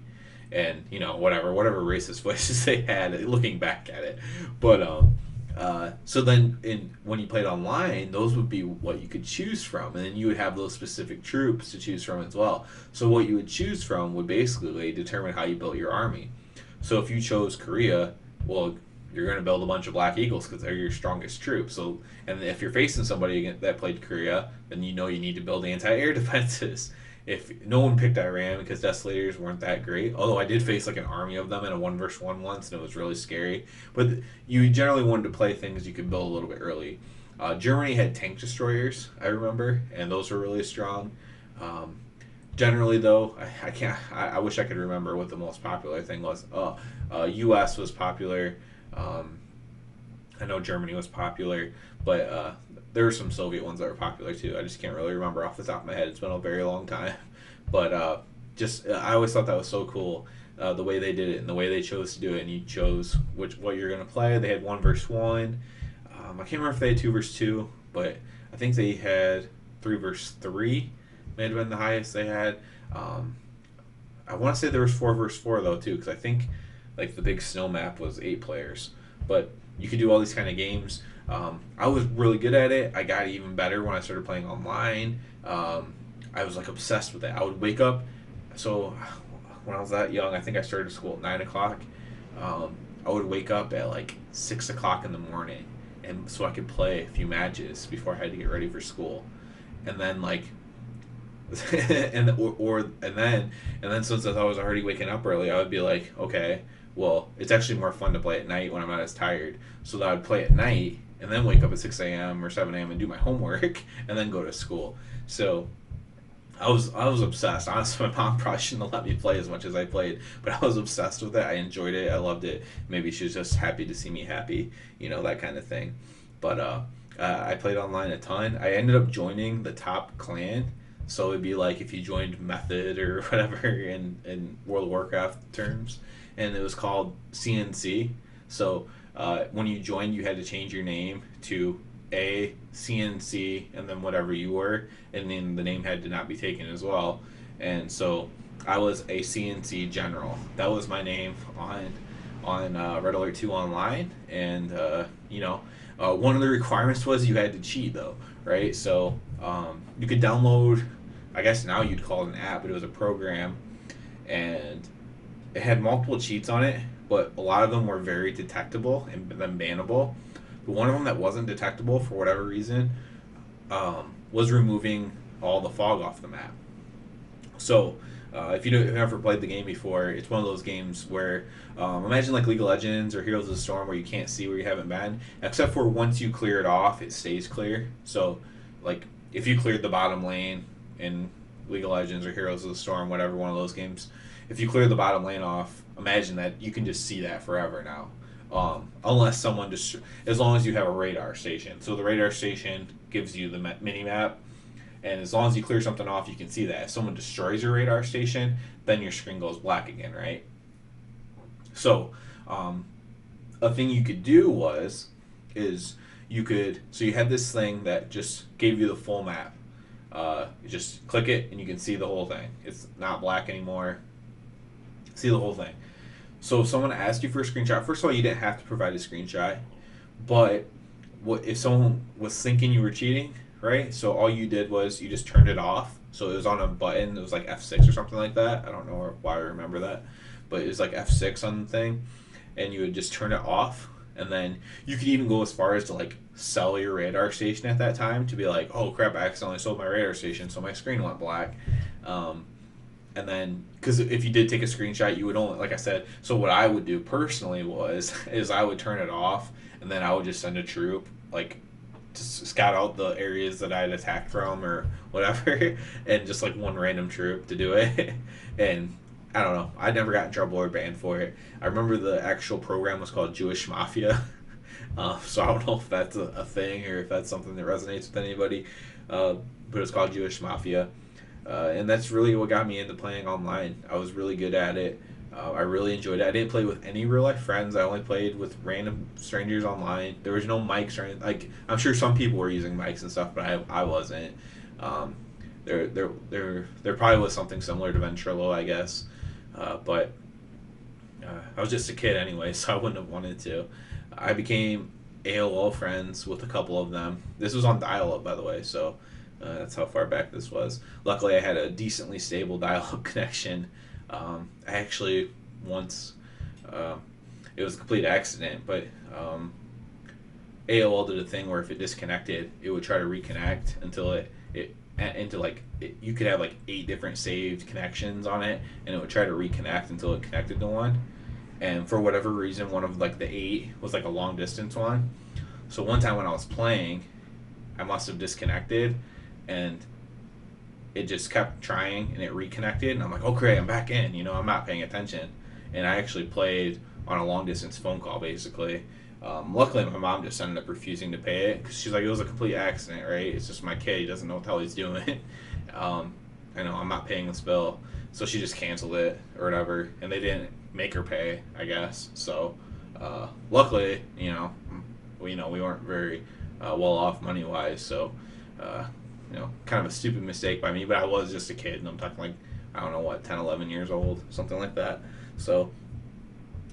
and whatever racist voices they had looking back at it. But so then when you played online, those would be what you could choose from, and then you would have those specific troops to choose from as well. So what you would choose from would basically determine how you built your army. So if you chose Korea, well, you're going to build a bunch of Black Eagles because they're your strongest troops. So, and if you're facing somebody that played Korea, then you need to build anti-air defenses. If no one picked Iran because desolators weren't that great, although I did face like an army of them in a 1v1 once, and it was really scary. But you generally wanted to play things you could build a little bit early. Germany had tank destroyers, I remember, and those were really strong. Generally, though, I can't. I wish I could remember what the most popular thing was. U.S. was popular. I know Germany was popular, but there were some Soviet ones that were popular too. I just can't really remember off the top of my head. It's been a very long time, but I always thought that was so cool, the way they did it and the way they chose to do it. And you chose what you're gonna play. They had 1v1. I can't remember if they had 2v2, but I think they had 3v3. May have been the highest they had. I want to say there was 4v4 though too, because I think like the big snow map was 8 players. But you could do all these kind of games. I was really good at it. I got even better when I started playing online. I was like obsessed with it. I would wake up. So when I was that young, I think I started school at 9 o'clock. I would wake up at like 6 o'clock in the morning, and so I could play a few matches before I had to get ready for school, and then like. and then since I was already waking up early, I would be like, okay, well, it's actually more fun to play at night when I'm not as tired. So I would play at night and then wake up at 6 a.m. or 7 a.m. and do my homework and then go to school. So I was obsessed. Honestly, my mom probably shouldn't have let me play as much as I played, but I was obsessed with it. I enjoyed it. I loved it. Maybe she was just happy to see me happy, that kind of thing. But I played online a ton. I ended up joining the top clan. So it'd be like if you joined Method or whatever in World of Warcraft terms, and it was called CNC. So when you joined, you had to change your name to A CNC and then whatever you were, and then the name had to not be taken as well. And so I was a CNC General. That was my name on Red Alert 2 online, and one of the requirements was you had to cheat though, right? So you could download. I guess now you'd call it an app, but it was a program, and it had multiple cheats on it, but a lot of them were very detectable and then bannable. But one of them that wasn't detectable for whatever reason was removing all the fog off the map. So if you've never played the game before, it's one of those games where imagine like League of Legends or Heroes of the Storm where you can't see where you haven't been, except for once you clear it off, it stays clear. So like if you cleared the bottom lane in League of Legends or Heroes of the Storm, whatever one of those games, if you clear the bottom lane off, imagine that you can just see that forever now. Unless someone just, as long as you have a radar station. So the radar station gives you the mini map, and as long as you clear something off, you can see that. If someone destroys your radar station, then your screen goes black again, right? So a thing you could do you had this thing that just gave you the full map. You just click it and you can see the whole thing. It's not black anymore. See the whole thing. So if someone asked you for a screenshot, first of all, you didn't have to provide a screenshot, but if someone was thinking you were cheating, right? So all you did was you just turned it off. So it was on a button. It was like F6 or something like that. I don't know why I remember that, but it was like F6 on the thing, and you would just turn it off. And then you could even go as far as to like sell your radar station at that time, to be like, oh crap, I accidentally sold my radar station, so my screen went black. And then, because if you did take a screenshot, you would only, like I said, so what I would do personally is I would turn it off, and then I would just send a troop, like, to scout out the areas that I had attacked from or whatever, and just like one random troop to do it. And I don't know, I never got in trouble or banned for it. I remember the actual program was called Jewish Mafia. So I don't know if that's a thing or if that's something that resonates with anybody. Uh, but it's called Jewish Mafia. And that's really what got me into playing online. I was really good at it. I really enjoyed it. I didn't play with any real life friends. I only played with random strangers online. There was no mics or anything. Like, I'm sure some people were using mics and stuff, but I wasn't. Um, there probably was something similar to Ventrilo, I guess. But I was just a kid anyway, so I wouldn't have wanted to. I became AOL friends with a couple of them. This was on dial-up, by the way, so that's how far back this was. Luckily, I had a decently stable dial-up connection. I actually once, uh, it was a complete accident, but AOL did a thing where if it disconnected, it would try to reconnect until it into like you could have like 8 different saved connections on it, and it would try to reconnect until it connected to one. And for whatever reason, one of like the 8 was like a long distance one. So one time when I was playing, I must have disconnected, and it just kept trying, and it reconnected, and I'm like, okay, I'm back in. I'm not paying attention, and I actually played on a long distance phone call basically. Luckily, my mom just ended up refusing to pay it because she's like, it was a complete accident, right? It's just my kid; he doesn't know what the hell he's doing. I know I'm not paying this bill, so she just canceled it or whatever, and they didn't make her pay, I guess. So, luckily, we weren't very well off money wise, so uh, kind of a stupid mistake by me, but I was just a kid, and I'm talking like, I don't know what, 10, 11 years old, something like that. So,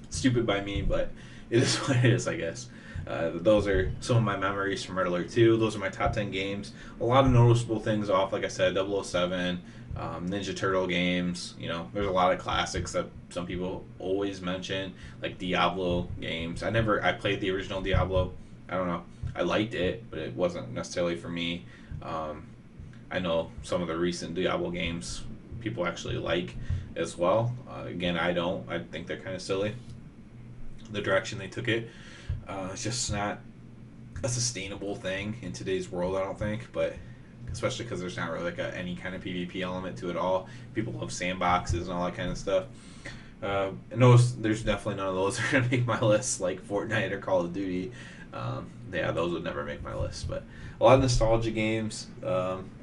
stupid by me, but it is what it is, I guess. Those are some of my memories from Red Alert 2. Those are my top 10 games. A lot of noticeable things off, like I said, 007, Ninja Turtle games. There's a lot of classics that some people always mention, like Diablo games. I played the original Diablo. I don't know. I liked it, but it wasn't necessarily for me. Um, I know some of the recent Diablo games people actually like as well. Again, I don't. I think they're kind of silly, the direction they took it. It's just not a sustainable thing in today's world, I don't think. But especially because there's not really like any kind of PvP element to it all. People love sandboxes and all that kind of stuff. And there's definitely none of those that are gonna make my list, like Fortnite or Call of Duty. Yeah, those would never make my list. But a lot of nostalgia games,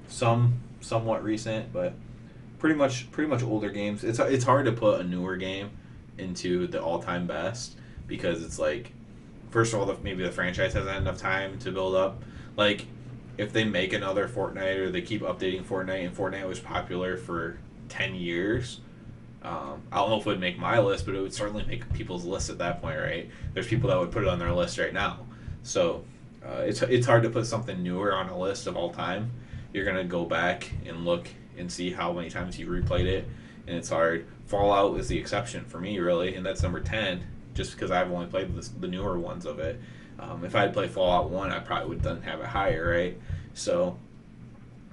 some somewhat recent, but pretty much older games. It's hard to put a newer game into the all time best because it's like, first of all, maybe the franchise hasn't had enough time to build up. Like, if they make another Fortnite or they keep updating Fortnite, and Fortnite was popular for 10 years, I don't know if it would make my list, but it would certainly make people's list at that point, right? There's people that would put it on their list right now. So it's hard to put something newer on a list of all time. You're going to go back and look and see how many times you replayed it, and it's hard. Fallout is the exception for me, really, and that's number 10, just because I've only played the newer ones of it. If I had played Fallout 1, I probably would then have it higher, right? So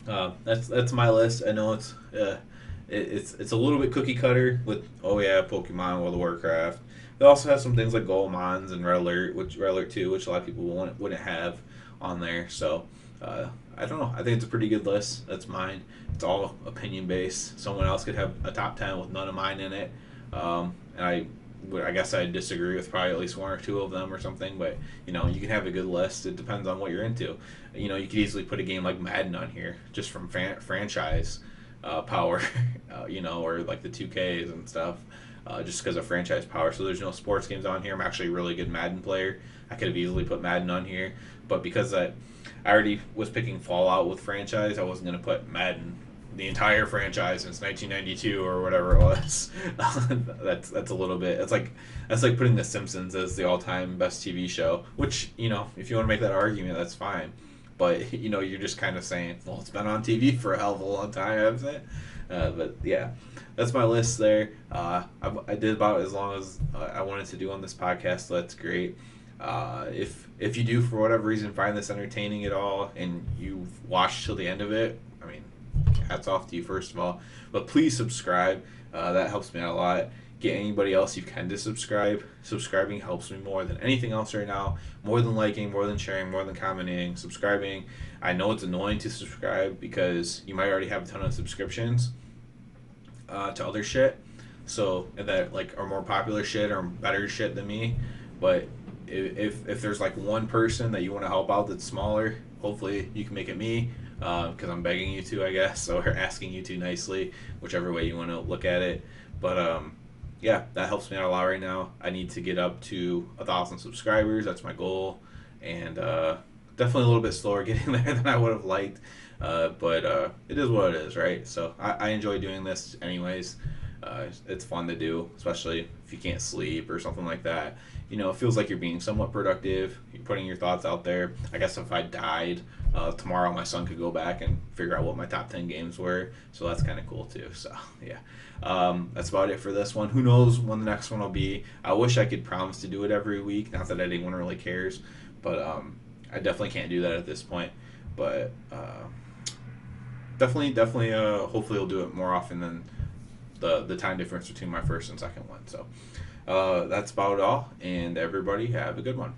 that's my list. I know it's a little bit cookie cutter with, oh yeah, Pokemon, World of Warcraft. They also have some things like Goemons and Red Alert, Red Alert 2, which a lot of people wouldn't have on there. So I don't know. I think it's a pretty good list. That's mine. It's all opinion based. Someone else could have a top 10 with none of mine in it, and I guess I'd disagree with probably at least one or two of them or something. But you can have a good list. It depends on what you're into. You could easily put a game like Madden on here just from franchise power, or like the 2Ks and stuff, just because of franchise power. So there's no sports games on here. I'm actually a really good Madden player. I could have easily put Madden on here, but because I already was picking Fallout with franchise, I wasn't going to put Madden, the entire franchise since 1992 or whatever it was. That's a little bit. That's like putting The Simpsons as the all-time best TV show. Which if you want to make that argument, that's fine. But you're just kind of saying, well, it's been on TV for a hell of a long time, hasn't it? But yeah, that's my list there. I did about as long as I wanted to do on this podcast, so that's great. If you do for whatever reason find this entertaining at all and you've watched till the end of it, I mean, hats off to you first of all. But please subscribe. That helps me out a lot. Get anybody else you can to subscribe. Subscribing helps me more than anything else right now. More than liking, more than sharing, more than commenting. Subscribing. I know it's annoying to subscribe because you might already have a ton of subscriptions to other shit. So that like are more popular shit or better shit than me. But if there's like one person that you want to help out that's smaller, hopefully you can make it me, because I'm begging you to, I guess, or asking you to nicely, whichever way you want to look at it. But yeah, that helps me out a lot right now. I need to get up to 1,000 subscribers. That's my goal, and definitely a little bit slower getting there than I would have liked. But it is what it is, right? So I enjoy doing this anyways. It's fun to do, especially if you can't sleep or something like that. It feels like you're being somewhat productive. You're putting your thoughts out there. I guess if I died tomorrow, my son could go back and figure out what my top 10 games were. So that's kind of cool too. So yeah, that's about it for this one. Who knows when the next one will be? I wish I could promise to do it every week. Not that anyone really cares, but I definitely can't do that at this point. But definitely, hopefully, I'll do it more often than the time difference between my first and second one. So that's about all, and everybody have a good one.